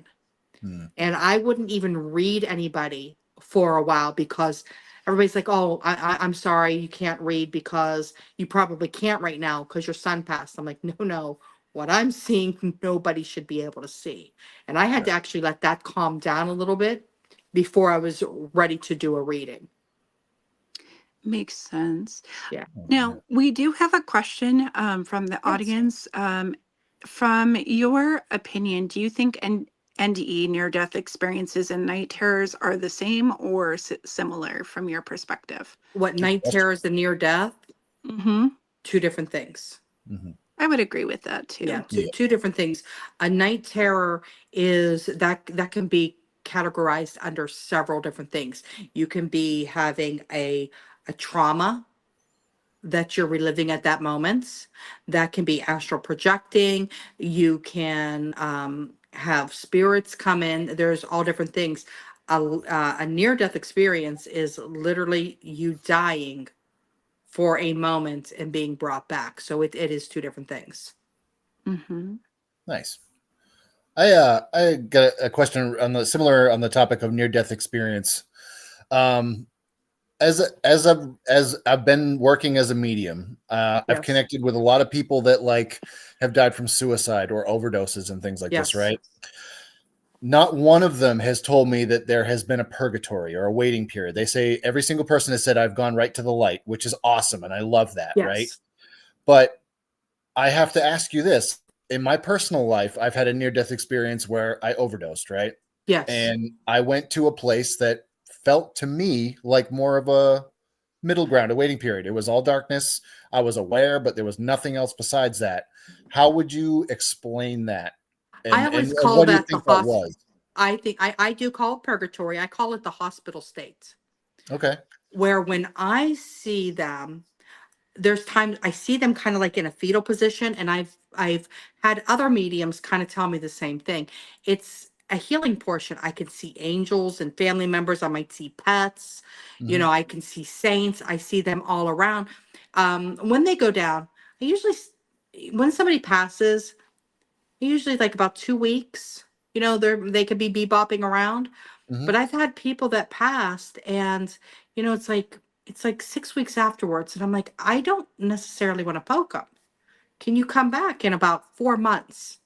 Hmm. And I wouldn't even read anybody for a while, because everybody's like, oh, I'm sorry, you can't read because you probably can't right now because your son passed. I'm like, no, no. What I'm seeing, nobody should be able to see. And I had to actually let that calm down a little bit before I was ready to do a reading. Makes sense. Yeah. Now, we do have a question from the Yes. audience. From your opinion, do you think NDE, near-death experiences, and night terrors are the same or similar from your perspective? What Good night question. terrors and near death? Mm-hmm. Two different things. Mm-hmm. I would agree with that Yeah, too. two different things. A night terror is that can be categorized under several different things. You can be having a trauma that you're reliving at that moment. That can be astral projecting. You can have spirits come in. There's all different things. A near-death experience is literally you dying for a moment and being brought back. So it is two different things. Mm-hmm. Nice. I got a question on the topic of near death experience. Um, as I've been working as a medium, I've Yes. connected with a lot of people that like have died from suicide or overdoses and things like this, Yes. right? Not one of them has told me that there has been a purgatory or a waiting period. They say every single person has said I've gone right to the light, which is awesome, and I love that, right? Yes. But I have to ask you this. In my personal life, I've had a near-death experience where I overdosed, right? Yes. And I went to a place that felt to me like more of a middle ground, a waiting period. It was all darkness. I was aware, but there was nothing else besides that. How would you explain that? I And always call what do you that the think that was? I think I do call it purgatory. I call it the hospital state, Okay. where when I see them, there's times I see them kind of like in a fetal position, and I've had other mediums kind of tell me the same thing. It's a healing portion. I can see angels and family members. I might see pets. You Mhm. know, I can see saints. I see them all around. When they go down, I usually, when somebody passes, usually like about 2 weeks. You know, they could be bebopping around. But Mhm. I've had people that passed, and you know, it's like 6 weeks afterwards, and I'm like, I don't necessarily want to poke them. Can you come back in about 4 months?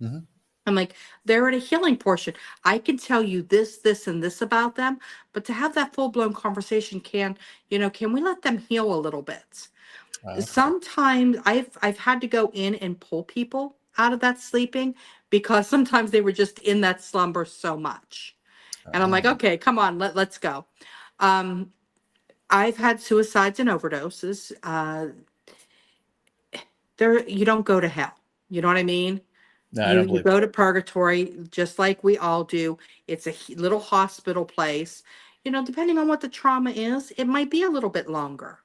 Mhm. I'm like, they're at a healing portion. I can tell you this, this, and this about them, but to have that full blown conversation, can we let them heal a little bit? Okay. Sometimes I've had to go in and pull people out of that sleeping because sometimes they were just in that slumber so much. And I'm like, Oh. okay, come on, let's go. Um, I've had suicides and overdoses. There, you don't go to hell. You know what I mean? No, I You don't you believe go that. to purgatory just like we all do. It's a little hospital place. You know, depending on what the trauma is, it might be a little bit longer.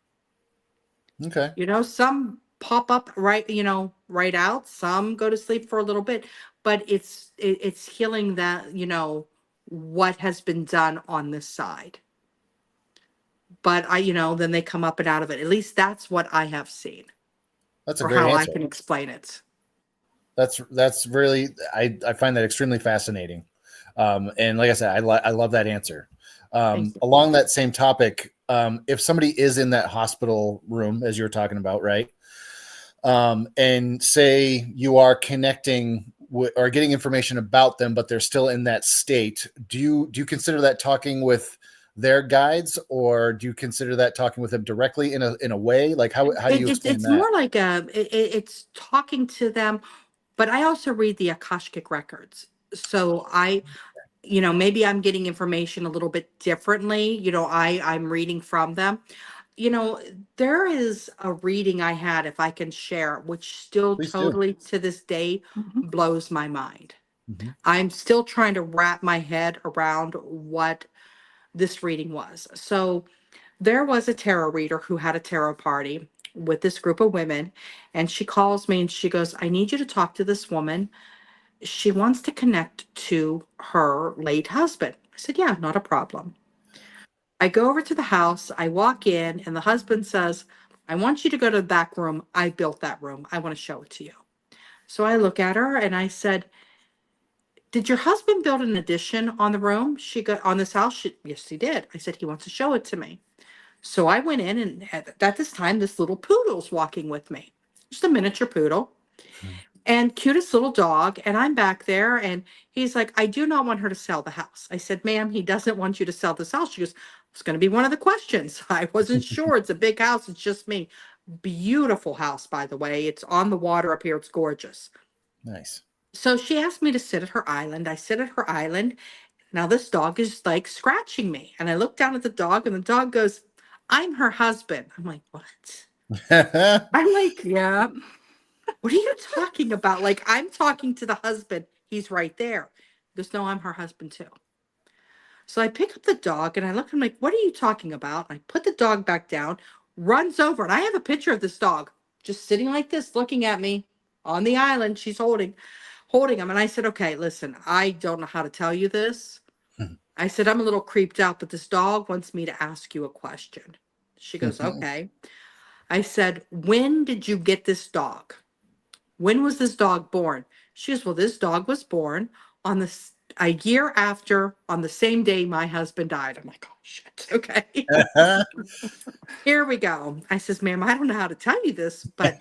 Okay. You know, some pop up right out. Some go to sleep for a little bit, but it's healing that, what has been done on this side. But then they come up and out of it. At least that's what I have seen, That's a or great how I answer. can explain it. That's really, I find that extremely fascinating. And like I said, I love that answer. Thank you. Along that same topic, if somebody is in that hospital room, as you were talking about, right? And say you are connecting or getting information about them, but they're still in that state. Do you consider that talking with their guides, or do you consider that talking with them directly in a way? Like how do you explain It's that? more like it's talking to them, but I also read the Akashic records. So maybe I'm getting information a little bit differently. I'm reading from them. You know, there is a reading I had, if I can share, which still Please do. totally to this day Mhm. blows my mind. Mhm. I'm still trying to wrap my head around what this reading was. So there was a tarot reader who had a tarot party with this group of women, and she calls me and she goes, I need you to talk to this woman. She wants to connect to her late husband. I said, yeah, not a problem. I go over to the house, I walk in, and the husband says, I want you to go to the back room. I built that room. I want to show it to you. So I look at her and I said, did your husband build an addition on the room? She got on this house? Yes, he did. I said, he wants to show it to me. So I went in, and at this time, this little poodle's walking with me, just a miniature poodle, and cutest little dog. And I'm back there, and he's like, I do not want her to sell the house. I said, ma'am, he doesn't want you to sell this house. She goes, it's going to be one of the questions. I wasn't sure. It's a big house. It's just me. Beautiful house, by the way. It's on the water up here. It's gorgeous. Nice. So she asked me to sit at her island. I sit at her island. Now this dog is like scratching me. And I look down at the dog, and the dog goes, I'm her husband. I'm like, what? I'm like, yeah. What are you talking about? Like, I'm talking to the husband. He's right there. He goes, no, I'm her husband too. So I pick up the dog and I look at him like, what are you talking about? And I put the dog back down, runs over, and I have a picture of this dog just sitting like this, looking at me on the island. She's holding him. And I said, okay, listen, I don't know how to tell you this. I said, I'm a little creeped out, but this dog wants me to ask you a question. She goes, okay. I said, when did you get this dog? When was this dog born? She goes, well, this dog was born on a year after, on the same day my husband died. I'm like, oh shit. Okay. Here we go. I says, ma'am, I don't know how to tell you this, but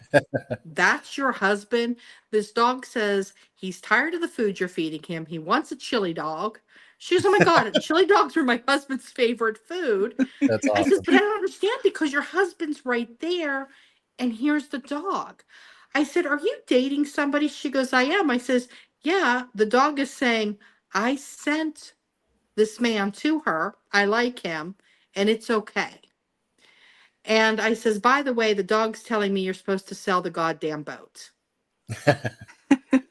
that's your husband. This dog says he's tired of the food you're feeding him. He wants a chili dog. She goes, oh my God, chili dogs were my husband's favorite food. That's I says, awesome. but I don't understand because your husband's right there and here's the dog. I said, are you dating somebody? She goes, I am. I says, yeah, the dog is saying, I sent this man to her. I like him and it's okay. And I says, by the way, the dog's telling me you're supposed to sell the goddamn boat.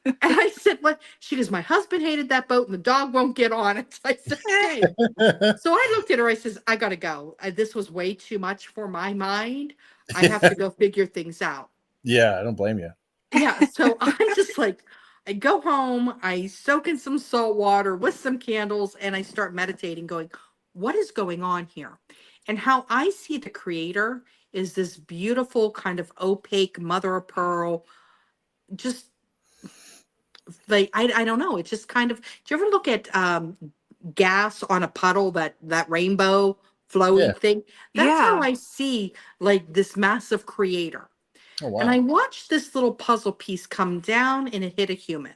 And I said, what? She goes, my husband hated that boat and the dog won't get on it. I said, okay. So I looked at her. I says, I got to go. This was way too much for my mind. I have to go figure things out. Yeah, I don't blame you. Yeah, so I'm just like, I go home, I soak in some salt water with some candles, and I start meditating, going, what is going on here? And how I see the creator is this beautiful kind of opaque mother of pearl, just like I don't know. It's just kind of. Do you ever look at gas on a puddle, that rainbow Yeah. flowy thing? That's how Yeah. I see like this massive creator. Oh And I wow. watched this little puzzle piece come down and it hit a human.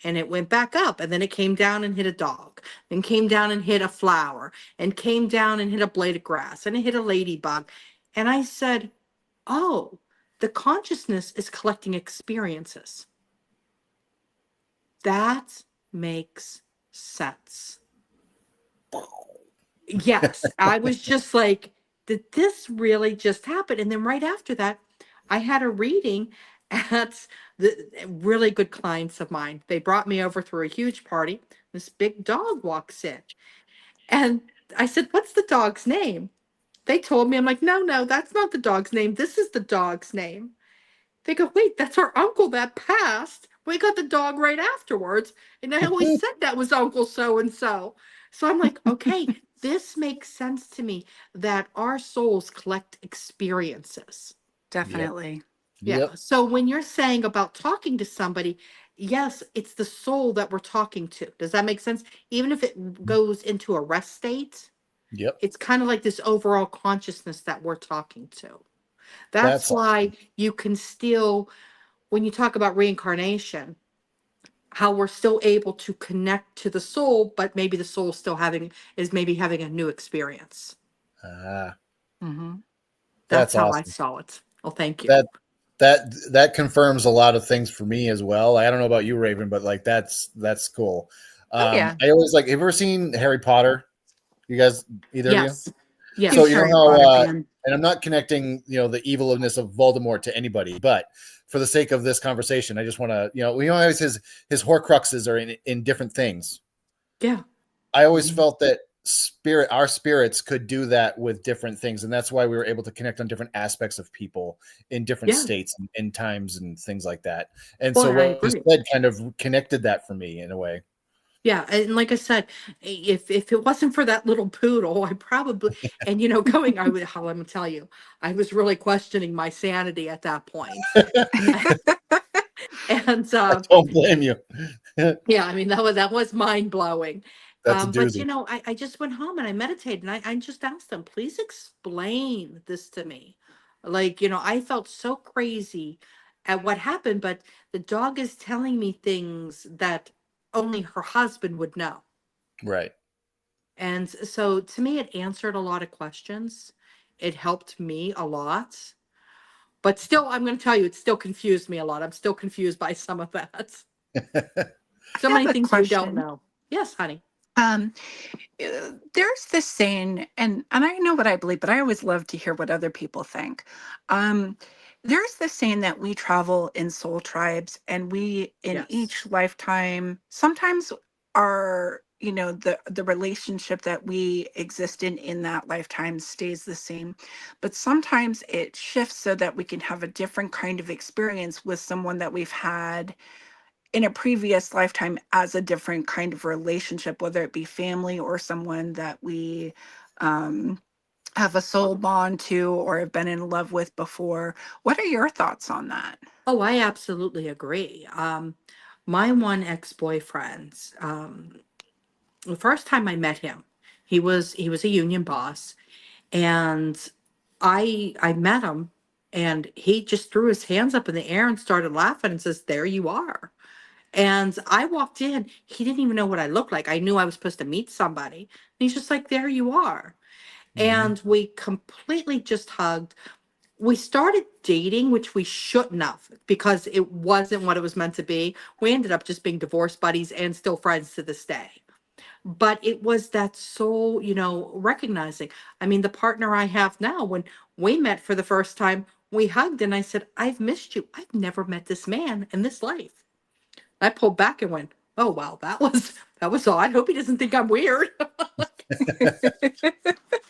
And it went back up and then it came down and hit a dog. Then came down and hit a flower and came down and hit a blade of grass and it hit a ladybug. And I said, "Oh, the consciousness is collecting experiences. That makes sense." Yes, I was just like, did this really just happen? And then right after that, I had a reading at the really good clients of mine. They brought me over through a huge party. This big dog walks in. And I said, "What's the dog's name?" They told me, I'm like, "No, no, that's not the dog's name. This is the dog's name." They go, "Wait, that's our uncle that passed. We got the dog right afterwards. And I always said that was Uncle so and so." So I'm like, okay, this makes sense to me that our souls collect experiences. Definitely. Yeah. Yep. So when you're saying about talking to somebody, yes, it's the soul that we're talking to. Does that make sense? Even if it goes into a rest state, Yep. it's kind of like this overall consciousness that we're talking to. That's That's why you can still, when you talk about reincarnation, how we're still able to connect to the soul, but maybe the soul still maybe having a new experience. Hmm. That's that's how I awesome. saw it. Well, thank you. That confirms a lot of things for me as well. I don't know about you, Raven, but like that's cool. Oh, yeah. I always like. Have you ever seen Harry Potter? You guys, either of you? Yes. Yes. So Huge you know Harry how, Potter fan. and I'm not connecting, the evilness of Voldemort to anybody, but for the sake of this conversation, I just want to, we always his Horcruxes are in different things. Yeah. I always felt that our spirits could do that with different things, and that's why we were able to connect on different aspects of people in different Yeah. states and times and things like that. And Well, so I what you agree. said kind of connected that for me in a way. Yeah, and like I said, if it wasn't for that little poodle, I probably, and going, I would, how I'm gonna tell you, I was really questioning my sanity at that point. And I don't blame you. yeah, I mean that was mind blowing. That's a But doozy. I just went home and I meditated and I just asked them, please explain this to me. Like, I felt so crazy at what happened, but the dog is telling me things that only her husband would know. Right. And so to me, it answered a lot of questions. It helped me a lot. But still, I'm going to tell you, it still confused me a lot. I'm still confused by some of that. I So have many a things we don't question. know. Yes, honey. Um, there's this saying, and I know what I believe, but I always love to hear what other people think. Um, there's this saying that we travel in soul tribes, and we, in Yes. each lifetime, sometimes our, the relationship that we exist in that lifetime stays the same, but sometimes it shifts so that we can have a different kind of experience with someone that we've had in a previous lifetime as a different kind of relationship, whether it be family or someone that we um, have a soul bond to or have been in love with before. What are your thoughts on that? Oh, I absolutely agree. My one ex-boyfriend, the first time I met him, he was a union boss, and I met him, and he just threw his hands up in the air and started laughing and says, "There you are." And I walked in, he didn't even know what I looked like. I knew I was supposed to meet somebody. And he's just like, "There you are." Mhm. And we completely just hugged. We started dating, which we shouldn't have because it wasn't what it was meant to be. We ended up just being divorce buddies and still friends to this day. But it was that soul, recognizing. I mean, the partner I have now, when we met for the first time, we hugged and I said, "I've missed you. I've never met this man in this life." I pulled back and went, "Oh wow, that was odd. Hope he doesn't think I'm weird."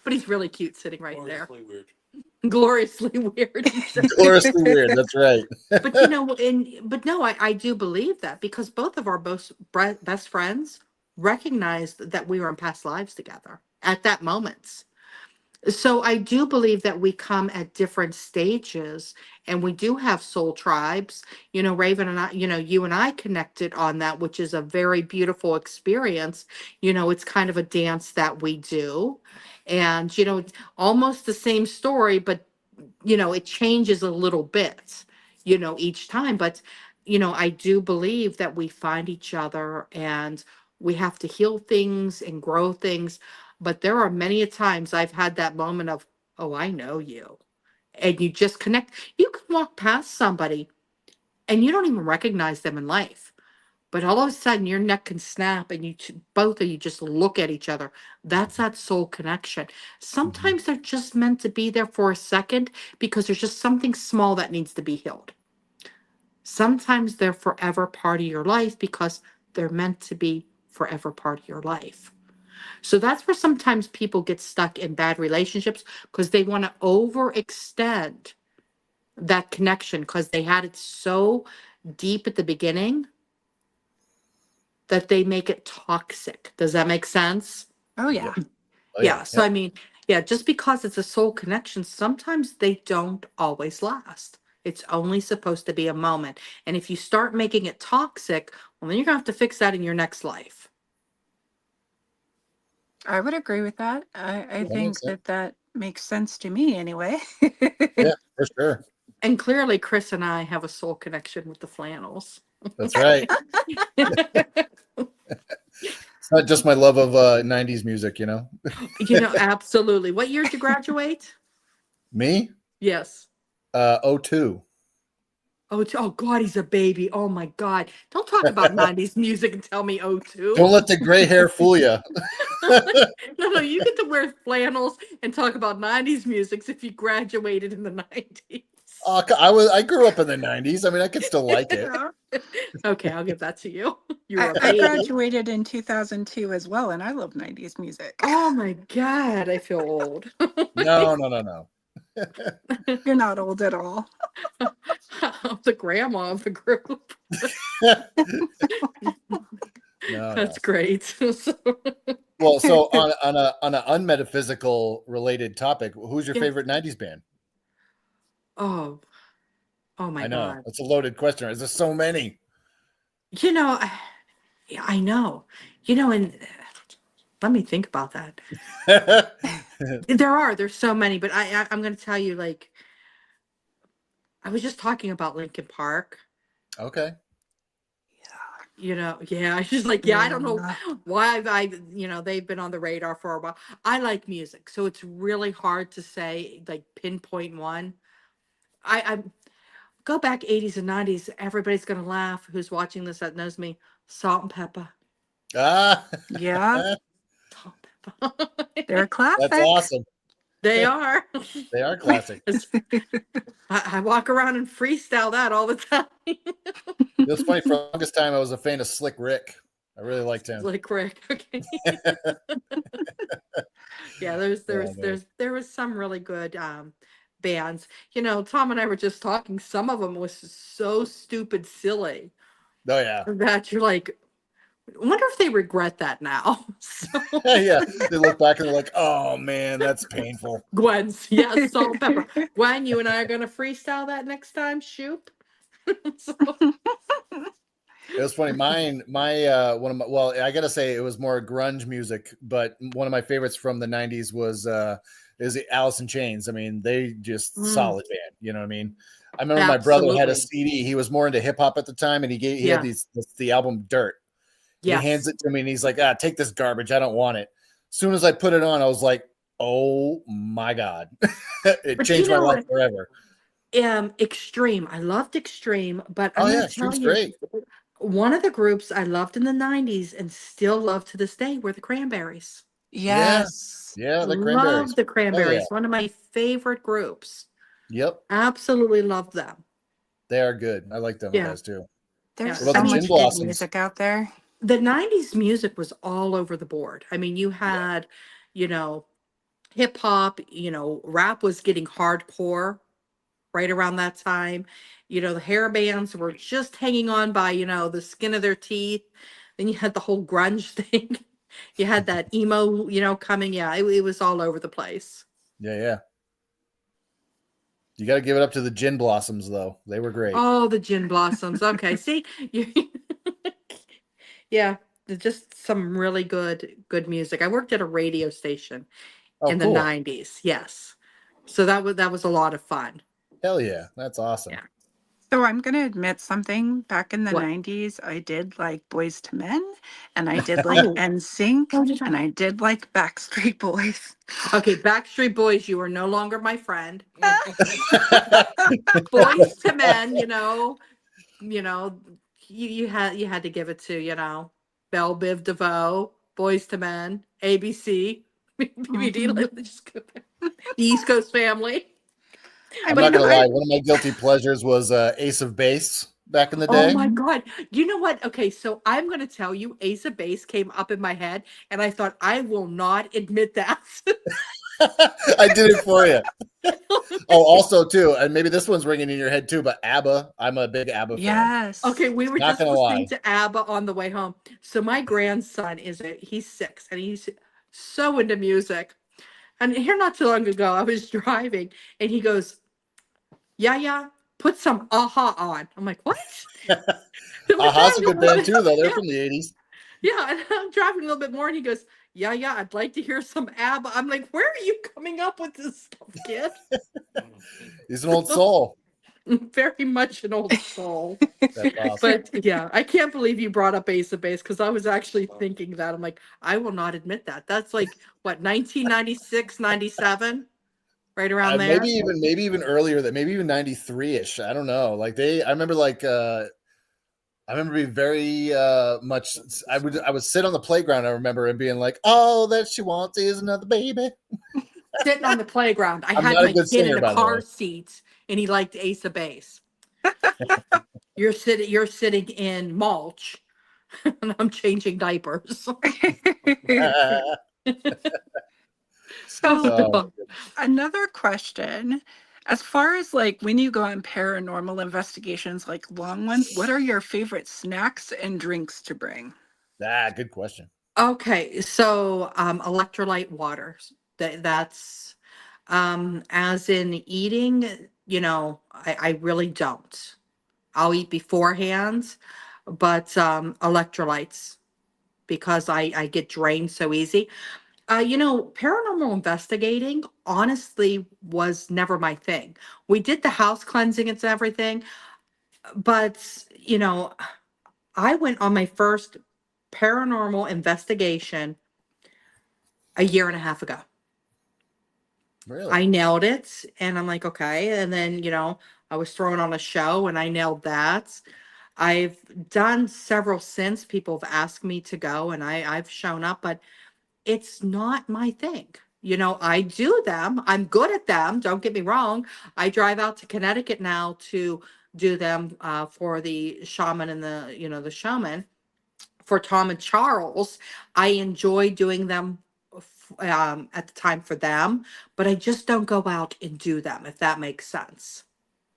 But he's really cute sitting right there. Weird. Gloriously weird. Gloriously weird. That's right. But you know, but no, I do believe that because both of our best friends recognized that we were in past lives together at that moment. So I do believe that we come at different stages and we do have soul tribes. You know, Raven and I, you know, you and I connected on that, which is a very beautiful experience. You know, it's kind of a dance that we do. And, you know, it's almost the same story, but, you know, it changes a little bit, you know, each time. But, you know, I do believe that we find each other and we have to heal things and grow things. But there are many a times I've had that moment of, oh, I know you. And you just connect. You can walk past somebody and you don't even recognize them in life. But all of a sudden your neck can snap and both of you just look at each other. That's that soul connection. Mhm. Sometimes they're just meant to be there for a second because there's just something small that needs to be healed. Sometimes they're forever part of your life because they're meant to be forever part of your life. So that's where sometimes people get stuck in bad relationships because they want to overextend that connection because they had it so deep at the beginning that they make it toxic. Does that make sense? Oh, Yep. yeah. Oh Yeah. yeah. So, Yep. I mean, yeah, just because it's a soul connection, sometimes they don't always last. It's only supposed to be a moment. And if you start making it toxic, well, then you're going to have to fix that in your next life. I would agree with that. I That makes think sense. that makes sense to me anyway. Yeah, for sure. And clearly, Chris and I have a soul connection with the flannels. That's right. It's not just my love of 90s music, you know. You know, absolutely. What year did you graduate? Me? Yes. 02. Oh God, he's a baby. Oh my God. Don't talk about 90s music and tell me oh 02. Don't let the gray hair fool you. No, you get to wear flannels and talk about 90s music if you graduated in the 90s. I grew up in the 90s. I mean, I could still like it. Yeah. Okay, I'll give that to you. You were a I baby. graduated in 2002 as well, and I love 90s music. Oh my God, I feel old. No. You're not old at all. I'm the grandma of the group. No. That's great. Well, so on a unmetaphysical related topic, who's your Yeah. favorite 90s band? Oh, oh my I know. God. It's a loaded question. There's so many. You know, yeah, I know. You know, and let me think about that. There's so many, but I'm going to tell you, like, I was just talking about Lincoln Park. Okay. You know, yeah, I just like, yeah, I don't know Yeah. why you know, they've been on the radar for a while. I like music, so it's really hard to say, like, pinpoint one. I go back 80s and 90s. Everybody's gonna laugh who's watching this that knows me. Salt and Pepper. Ah, Yeah, Salt and Pepper. they're a that's classic. awesome. They are. They are classic. I walk around and freestyle that all the time. It was funny. For the longest time, I was a fan of Slick Rick. I really liked him. Like Rick. Okay. Yeah, Oh, man. there was some really good bands. You know, Tom and I were just talking. Some of them was so stupid silly Oh, yeah. that you're like, I wonder if they regret that now. So Yeah. They look back and they're like, oh, man, that's painful. Gwen's, yes, salt and pepper. Gwen, you and I are gonna freestyle that next time. Shoot. So, It was funny. One of my, well, I gotta say it was more grunge music, but one of my favorites from the 90s was is the Alice in Chains. I mean, they just solid band, you know what I mean? I remember my brother had a absolutely. CD. He was more into hip hop at the time, and he had Yeah. the album Dirt. And he hands Yes. it to me and he's like, take this garbage. I don't want it. As soon as I put it on, I was like, oh my God. It But you changed my know life what? forever. Extreme. I loved Extreme, but Oh I'm yeah, gonna tell Stream's you, great. one of the groups I loved in the 90s and still love to this day were the Cranberries. Yeah. Yes. Yeah, the Love Cranberries. the Oh yeah. Cranberries. One of my favorite groups. Yep. Absolutely love them. They are good. I like them Yeah. guys too. There's Yeah. What I about so the mean, Gin much good Blossoms? music out there. the 90s music was all over the board. I mean, you Yeah. had, you know, hip hop, rap was getting hardcore right around that time. The hair bands were just hanging on by, the skin of their teeth. Then you had the whole grunge thing. You had that emo, coming. Yeah, it was all over the place. Yeah, yeah. You got to give it up to the Gin Blossoms, though. They were great. Oh, the Gin Blossoms. Okay, see, yeah, just some really good music. I worked at a radio station Oh, in the cool. 90s. Yes, so that was a lot of fun. Hell yeah, that's awesome. Yeah. So I'm going to admit something. Back in the What? 90s, I did like Boys to Men, and I did like Oh. NSYNC, and I did like Backstreet Boys. Okay, Backstreet Boys, you are no longer my friend. Boys to Men, you had to give it to, Belle Biv DeVoe, Boys to Men, ABC, BBD, let's just go back. The East Coast Family. I I'm mean, not gonna I, lie. One of my guilty pleasures was Ace of Base back in the Oh day. my God. You know what? Okay, so I'm going to tell you, Ace of Base came up in my head, and I thought, I will not admit that. I did it for you. Oh, also too, and maybe this one's ringing in your head too, but ABBA. I'm a big ABBA fan. yes. Okay, we were Not just gonna listening lie. to ABBA on the way home. So my grandson he's 6, and he's so into music. And here not too long ago, I was driving, and he goes, yeah, put some Aha on. I'm like, what? So we're Aha's a driving good little band bit- too, though. They're Yeah, from the 80s. yeah. And I'm driving a little bit more, and he goes, yeah, I'd like to hear some ABBA. I'm like, where are you coming up with this stuff, kid? He's an old soul. Very much an old soul. That's awesome. But yeah, I can't believe you brought up Ace of Base, because I was actually thinking that. I'm like, I will not admit that. That's like, what, 1996, 97? Right around there? Maybe even earlier, that maybe even 93-ish. I don't know. I remember being very much. I would sit on the playground. I remember and being like, "Oh, that she wants is another baby." Sitting on the playground. I I'm had not a my good kid singer, in by a the way. car seat, and he liked Ace of Base. You're sitting in mulch, and I'm changing diapers. So Oh, another question, as far as like when you go on paranormal investigations, like long ones, what are your favorite snacks and drinks to bring? good question. Okay, so electrolyte waters. That's as in eating, I really don't. I'll eat beforehand, but electrolytes, because I get drained so easy. Paranormal investigating honestly was never my thing. We did the house cleansing and everything, but I went on my first paranormal investigation a year and a half ago. Really? I nailed it, and I'm like, okay. And then, I was thrown on a show, and I nailed that. I've done several since. People have asked me to go, and I've shown up, but it's not my thing. I do them. I'm good at them. Don't get me wrong. I drive out to Connecticut now to do them for the shaman and the showman for Tom and Charles. I enjoy doing them at the time for them, but I just don't go out and do them, if that makes sense.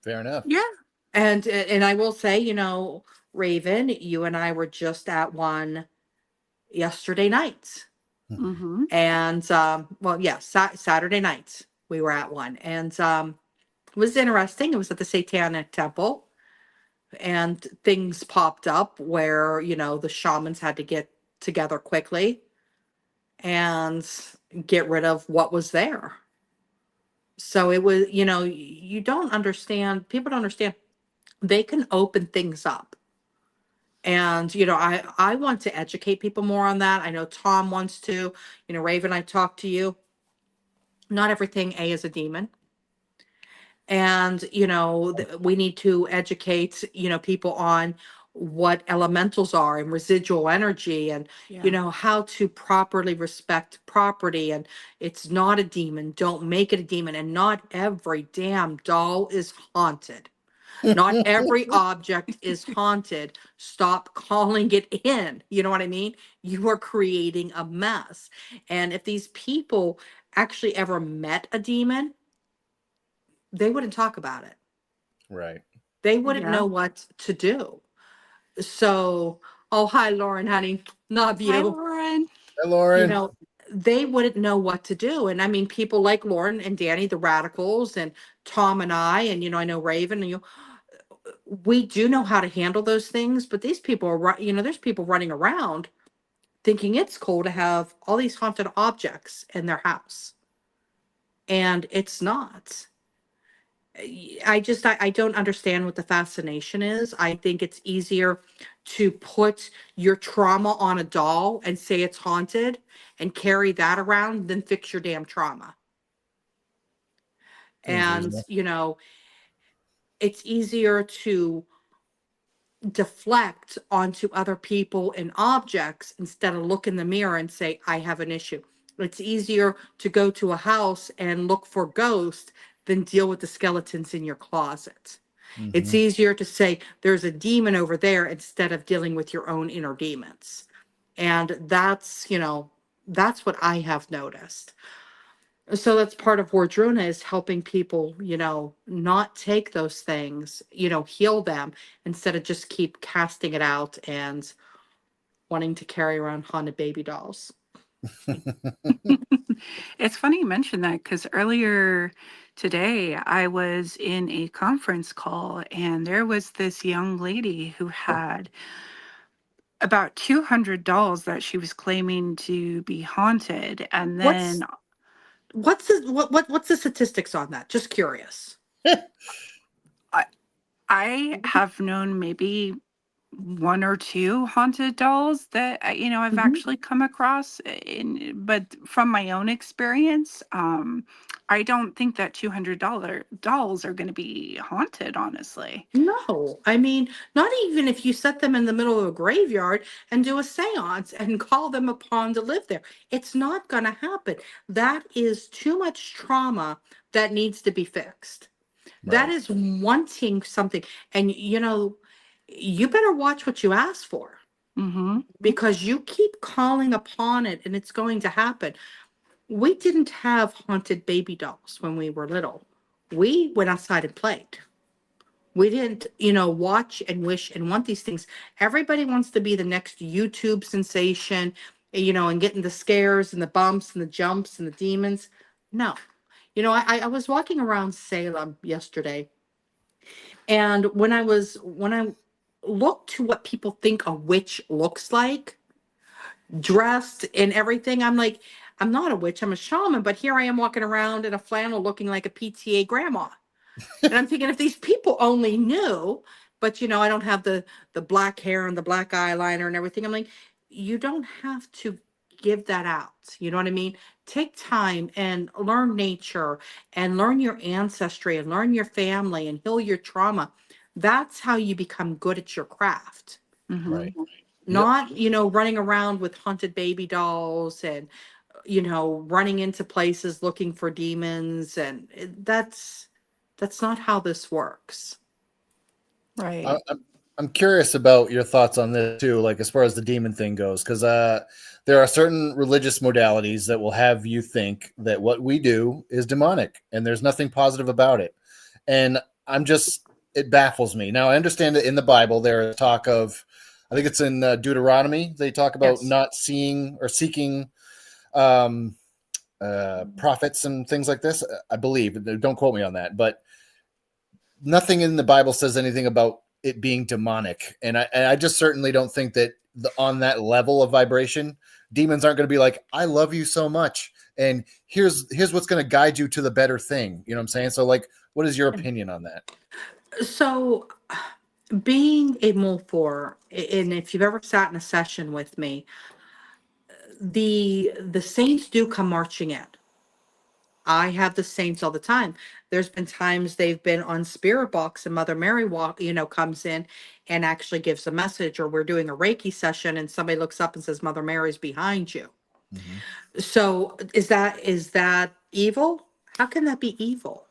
Fair enough. Yeah. And I will say, Raven, you and I were just at one yesterday night. Mm-hmm. And well, yeah, Saturday night we were at one, and it was interesting. It was at the Satanic Temple, and things popped up where the shamans had to get together quickly and get rid of what was there. So it was, you don't understand. People don't understand. They can open things up. And, I want to educate people more on that. I know Tom wants to. Raven, I talked to you. Not everything is a demon. And, we need to educate, people on what elementals are and residual energy, and, Yeah. how to properly respect property. And it's not a demon. Don't make it a demon. And not every damn doll is haunted. Not every object is haunted. Stop calling it in. You know what I mean? You are creating a mess. And if these people actually ever met a demon, they wouldn't talk about it. Right. They wouldn't Yeah. know what to do. So, oh, hi, Lauren, honey. Love Hi, you. Lauren. Hey, You Lauren. know, they wouldn't know what to do. And I mean, people like Lauren and Danny, the radicals, and Tom and I know Raven, and we do know how to handle those things. But these people are, there's people running around thinking it's cool to have all these haunted objects in their house. And it's not. I don't understand what the fascination is. I think it's easier to put your trauma on a doll and say it's haunted and carry that around than fix your damn trauma. Seems And, reasonable. it's easier to deflect onto other people and objects instead of look in the mirror and say, I have an issue. It's easier to go to a house and look for ghosts than deal with the skeletons in your closet. It's Mhm. easier to say there's a demon over there instead of dealing with your own inner demons. And that's what I have noticed. So that's part of Wardruna is helping people, not take those things, heal them instead of just keep casting it out and wanting to carry around haunted baby dolls. It's funny you mentioned that because earlier today I was in a conference call and there was this young lady who had about 200 dolls that she was claiming to be haunted. And What's then what's the statistics on that? Just curious. I, I have known maybe one or two haunted dolls that I've Mhm. actually come across but from my own experience, I don't think that $200 dolls are going to be haunted, honestly. No, I mean, not even if you set them in the middle of a graveyard and do a seance and call them upon to live there. It's not going to happen. That is too much trauma that needs to be fixed. That Right. is wanting something. And, you better watch what you ask for Mm-hmm. because you keep calling upon it and it's going to happen. We didn't have haunted baby dolls when we were little. We went outside and played. We didn't, watch and wish and want these things. Everybody wants to be the next YouTube sensation, and getting the scares and the bumps and the jumps and the demons. No. I was walking around Salem yesterday, and when I looked to what people think a witch looks like, dressed and everything, I'm like, I'm not a witch, I'm a shaman, but here I am walking around in a flannel looking like a PTA grandma. And I'm thinking if these people only knew, but I don't have the black hair and the black eyeliner and everything. I'm like, you don't have to give that out. You know what I mean? Take time and learn nature and learn your ancestry and learn your family and heal your trauma. That's how you become good at your craft. Mm-hmm. Right. Yep. Not, running around with haunted baby dolls and, running into places looking for demons. And that's not how this works. Right. I'm curious about your thoughts on this too, like as far as the demon thing goes, because there are certain religious modalities that will have you think that what we do is demonic, and there's nothing positive about it. And it baffles me. Now I understand that in the Bible there is talk of, I think it's in Deuteronomy, they talk about Yes. not seeing or seeking um, prophets and things like this. I believe. Don't quote me on that, but nothing in the Bible says anything about it being demonic, and I just certainly don't think that on that level of vibration, demons aren't going to be like, I love you so much, and here's what's going to guide you to the better thing. You know what I'm saying? So, like, what is your opinion on that? So, being a Mulfor, and if you've ever sat in a session with me, the saints do come marching in. I have the saints all the time. There's been times they've been on Spirit Box and Mother Mary comes in and actually gives a message, or we're doing a Reiki session and somebody looks up and says, Mother Mary's behind you. Mm-hmm. So is that evil? How can that be evil?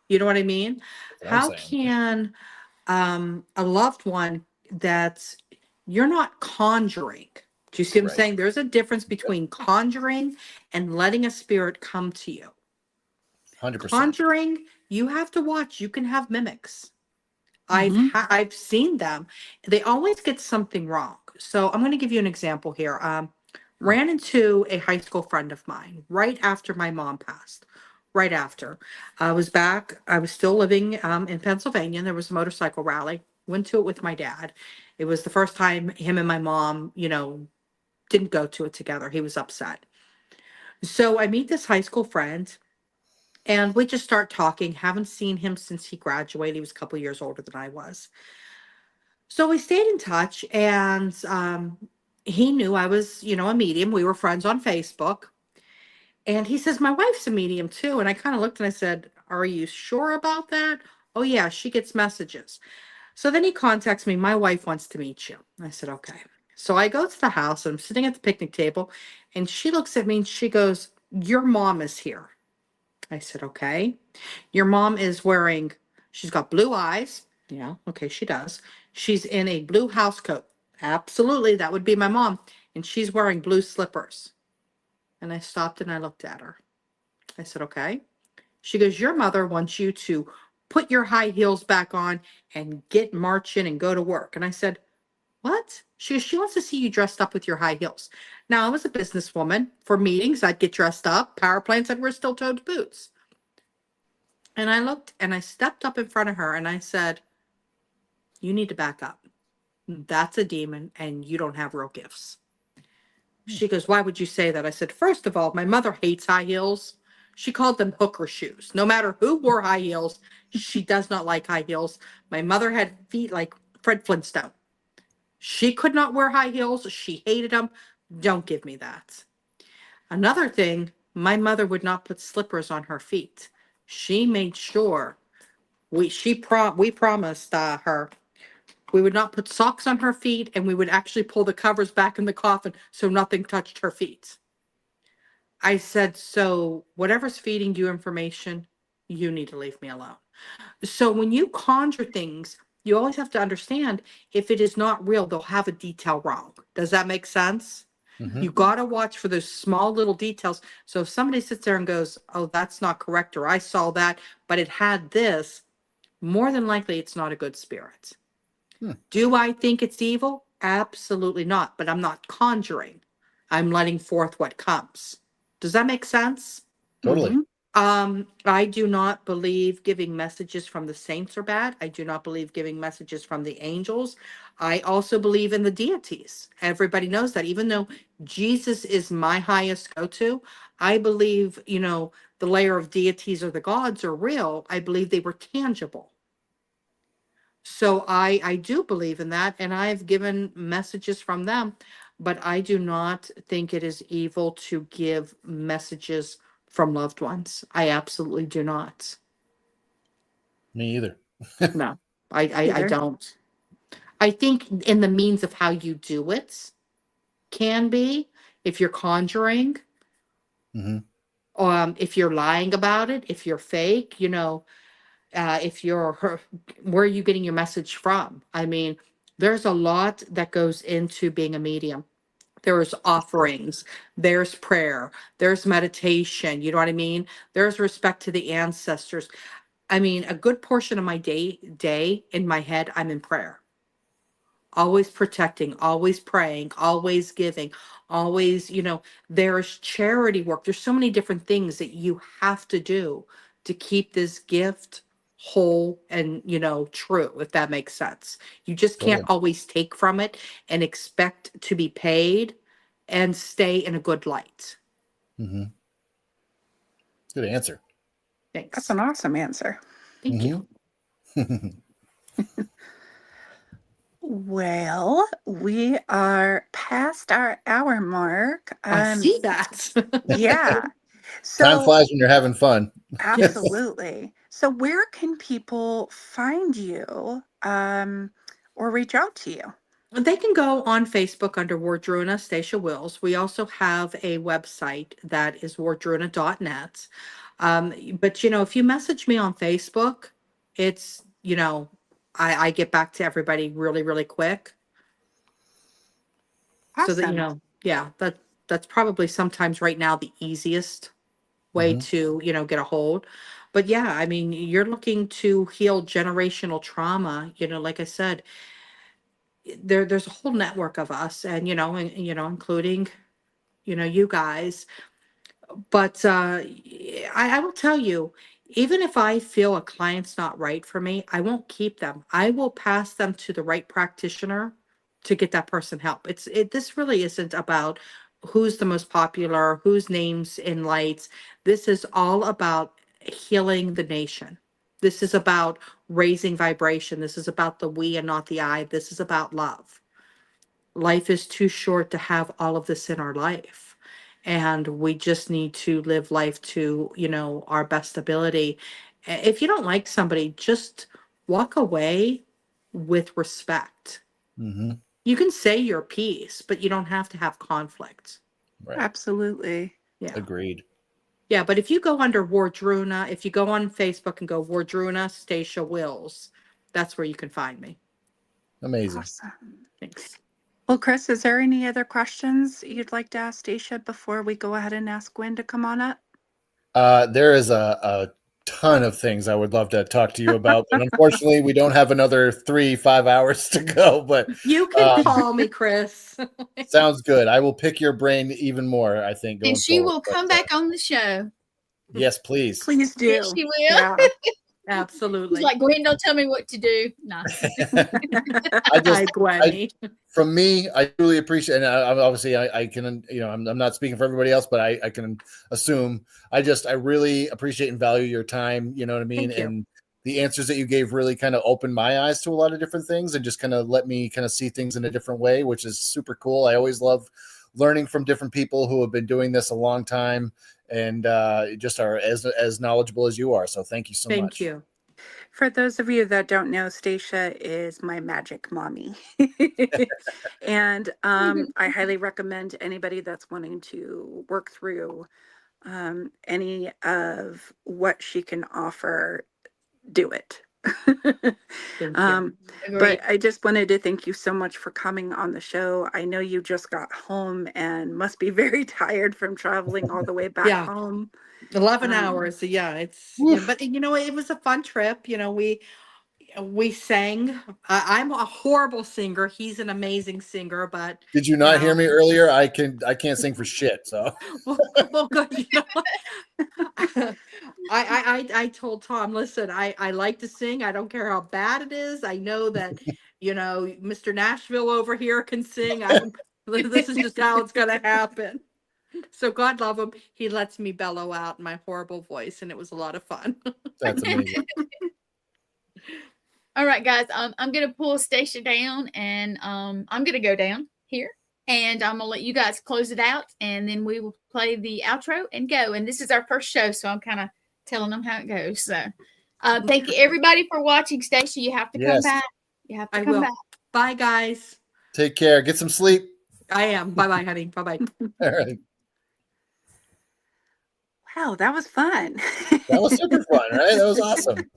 You know what I mean? That's what I'm How saying. can a loved one that you're not conjuring Do you see what I'm Right. saying? There's a difference between conjuring and letting a spirit come to you. 100%. Conjuring, you have to watch. You can have mimics. Mhm. I've seen them. They always get something wrong. So I'm going to give you an example here. Ran into a high school friend of mine right after my mom passed. Right after. I was back. I was still living in Pennsylvania. And there was a motorcycle rally. Went to it with my dad. It was the first time him and my mom, didn't go to it together. He was upset. So I meet this high school friend and we just start talking. Haven't seen him since he graduated. He was a couple years older than I was. So we stayed in touch and he knew I was, a medium. We were friends on Facebook. And he says, my wife's a medium too. And I kind of looked and I said, are you sure about that? Oh, yeah, she gets messages. So then he contacts me. My wife wants to meet you. I said, okay. So I go to the house and I'm sitting at the picnic table and she looks at me and she goes, your mom is here. I said, okay. Your mom is wearing, she's got blue eyes. Yeah, okay, she does. She's in a blue house coat. Absolutely, that would be my mom. And she's wearing blue slippers. And I stopped and I looked at her. I said, okay. She goes, your mother wants you to put your high heels back on and get marching and go to work. And I said, what? She goes, she wants to see you dressed up with your high heels. Now, I was a businesswoman. For meetings, I'd get dressed up. Power plants, I'd wear steel-toed boots. And I looked and I stepped up in front of her and I said, you need to back up. That's a demon and you don't have real gifts. She goes, why would you say that? I said, first of all, my mother hates high heels. She called them hooker shoes. No matter who wore high heels, she does not like high heels. My mother had feet like Fred Flintstone. She could not wear high heels. She hated them. Don't give me that. Another thing, my mother would not put slippers on her feet. She made sure we promised her we would not put socks on her feet and we would actually pull the covers back in the coffin so nothing touched her feet. I said, so whatever's feeding you information, you need to leave me alone. So when you conjure things, you always have to understand if it is not real, they'll have a detail wrong. Does that make sense? Mhm. You got to watch for those small little details. So if somebody sits there and goes, oh, that's not correct, or I saw that, but it had this, more than likely it's not a good spirit. Do I think it's evil? Absolutely not. But I'm not conjuring. I'm letting forth what comes. Does that make sense? Totally. I do not believe giving messages from the saints are bad. I do not believe giving messages from the angels. I also believe in the deities. Everybody knows that. Even though Jesus is my highest go-to, I believe, the layer of deities or the gods are real. I believe they were tangible. So I do believe in that, and I've given messages from them, but I do not think it is evil to give messages from loved ones. I absolutely do not. Me either. No, I Either. don't. I think in the means of how you do it can be, if you're conjuring, Hmm. if you're lying about it, if you're fake, if you're where are you getting your message from? I mean, there's a lot that goes into being a medium. There's offerings, there's prayer, there's meditation, you know what I mean? There's respect to the ancestors. I mean, a good portion of my day in my head, I'm in prayer. Always protecting, always praying, always giving, always, there's charity work. There's so many different things that you have to do to keep this gift whole and, true, if that makes sense. You just can't Totally. always take from it and expect to be paid and stay in a good light. Hmm. Good answer. Thanks. That's an awesome answer. Thank you. Well, we are past our hour mark. I see that. Yeah. Time So flies when you're having fun. absolutely. So where can people find you or reach out to you? They can go on Facebook under Wardrina, Stacia Wills. We also have a website that is wardrina.net. But if you message me on Facebook, it's, I get back to everybody really, really quick. So that, Awesome. Yeah, that's probably sometimes right now the easiest way Mhm. to, get a hold. But yeah, I mean, you're looking to heal generational trauma, like I said, there's a whole network of us and, including, you guys. But I will tell you, even if I feel a client's not right for me, I won't keep them. I will pass them to the right practitioner to get that person help. This really isn't about who's the most popular, whose names in lights. This is all about healing the nation. This is about raising vibration. This is about the we and not the I. This is about love. Life is too short to have all of this in our life. And we just need to live life to, our best ability. If you don't like somebody, just walk away with respect. Mhm. You can say your piece, but you don't have to have conflict. Right. Absolutely. Yeah. Agreed. Yeah, but if you go under Wardrina, if you go on Facebook and go Wardrina Stacia Wills, that's where you can find me. Amazing. Awesome. Thanks. Well, Chris, is there any other questions you'd like to ask Stacia before we go ahead and ask Gwen to come on up? There is a ton of things I would love to talk to you about, but unfortunately, we don't have another 3-5 hours to go. But You can call me, Chris. sounds good. I will pick your brain even more, I think, And going she forward. will But, come back on the show. yes, please. Please do. Yes, she will. Yeah. She's Absolutely. like, Gwen, don't tell me what to do. No. Hi, Gwenny. From me, I truly appreciate, and obviously I can, I'm not speaking for everybody else, but I can assume I really appreciate and value your time. You know what I mean? Thank you. And the answers that you gave really kind of opened my eyes to a lot of different things and just kind of let me kind of see things in a different way, which is super cool. I always love learning from different people who have been doing this a long time and just are as knowledgeable as you are. So thank you so much. Thank you. For those of you that don't know, Stacia is my magic mommy. And I highly recommend anybody that's wanting to work through any of what she can offer, do it. Thank you. Agreed. But I just wanted to thank you so much for coming on the show. I know you just got home and must be very tired from traveling all the way back Yeah. home. 11 hours. Yeah, it's, but it was a fun trip. We sang. I'm a horrible singer. He's an amazing singer, but Did you not hear me earlier? I can't sing for shit. So well, good. I told Tom, listen, I like to sing. I don't care how bad it is. I know that, Mr. Nashville over here can sing. This is just how it's gonna happen. So God love him. He lets me bellow out my horrible voice, and it was a lot of fun. that's amazing. All right, guys. I'm gonna pull Stacia down, and I'm gonna go down here, and I'm gonna let you guys close it out, and then we will play the outro and go. And this is our first show, so I'm kind of telling them how it goes. So, thank you everybody for watching. Stacia, you have to come back. You have to come back. Bye, guys. Take care. Get some sleep. I am. Bye, honey. Bye. All right. Wow, that was fun. That was super fun, right? That was awesome.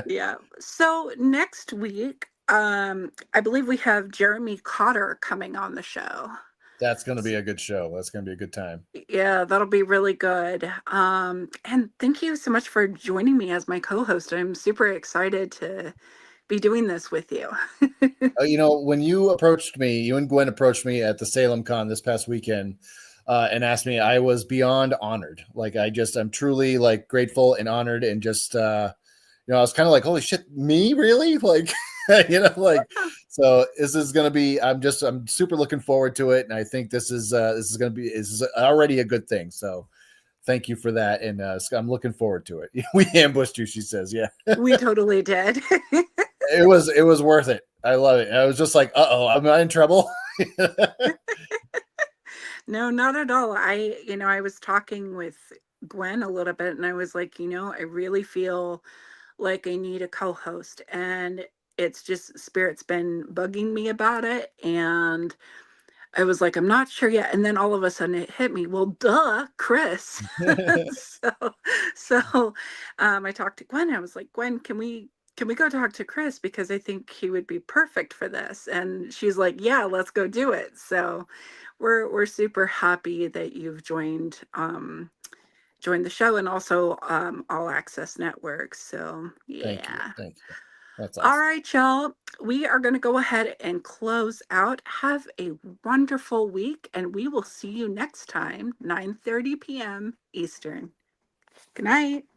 Yeah. So next week, I believe we have Jeremy Cotter coming on the show. That's going to be a good show. That's going to be a good time. Yeah, that'll be really good. And thank you so much for joining me as my co-host. I'm super excited to be doing this with you. When you and Gwen approached me at the Salem Con this past weekend and asked me, I was beyond honored. Like, I'm truly like grateful and honored and just, I was kind of like, holy shit, me really? Like, so this is going to be, I'm super looking forward to it. And I think this is already a good thing. So thank you for that. And I'm looking forward to it. We ambushed you, she says. Yeah, we totally did. It was worth it. I love it. I was just like, am I in trouble? No, not at all. I was talking with Gwen a little bit and I was like, I really feel like I need a co-host, and it's just Spirit's been bugging me about it. And I was like, I'm not sure yet. And then all of a sudden it hit me. Well, duh, Chris. So I talked to Gwen. I was like, Gwen, can we can we go talk to Chris? Because I think he would be perfect for this. And she's like, yeah, let's go do it. So we're super happy that you've joined the show, and also All Access Network. So Thank you. yeah. Thank you. That's All awesome. right, y'all. We are going to go ahead and close out. Have a wonderful week, and we will see you next time, 9:30 p.m. Eastern. Good night.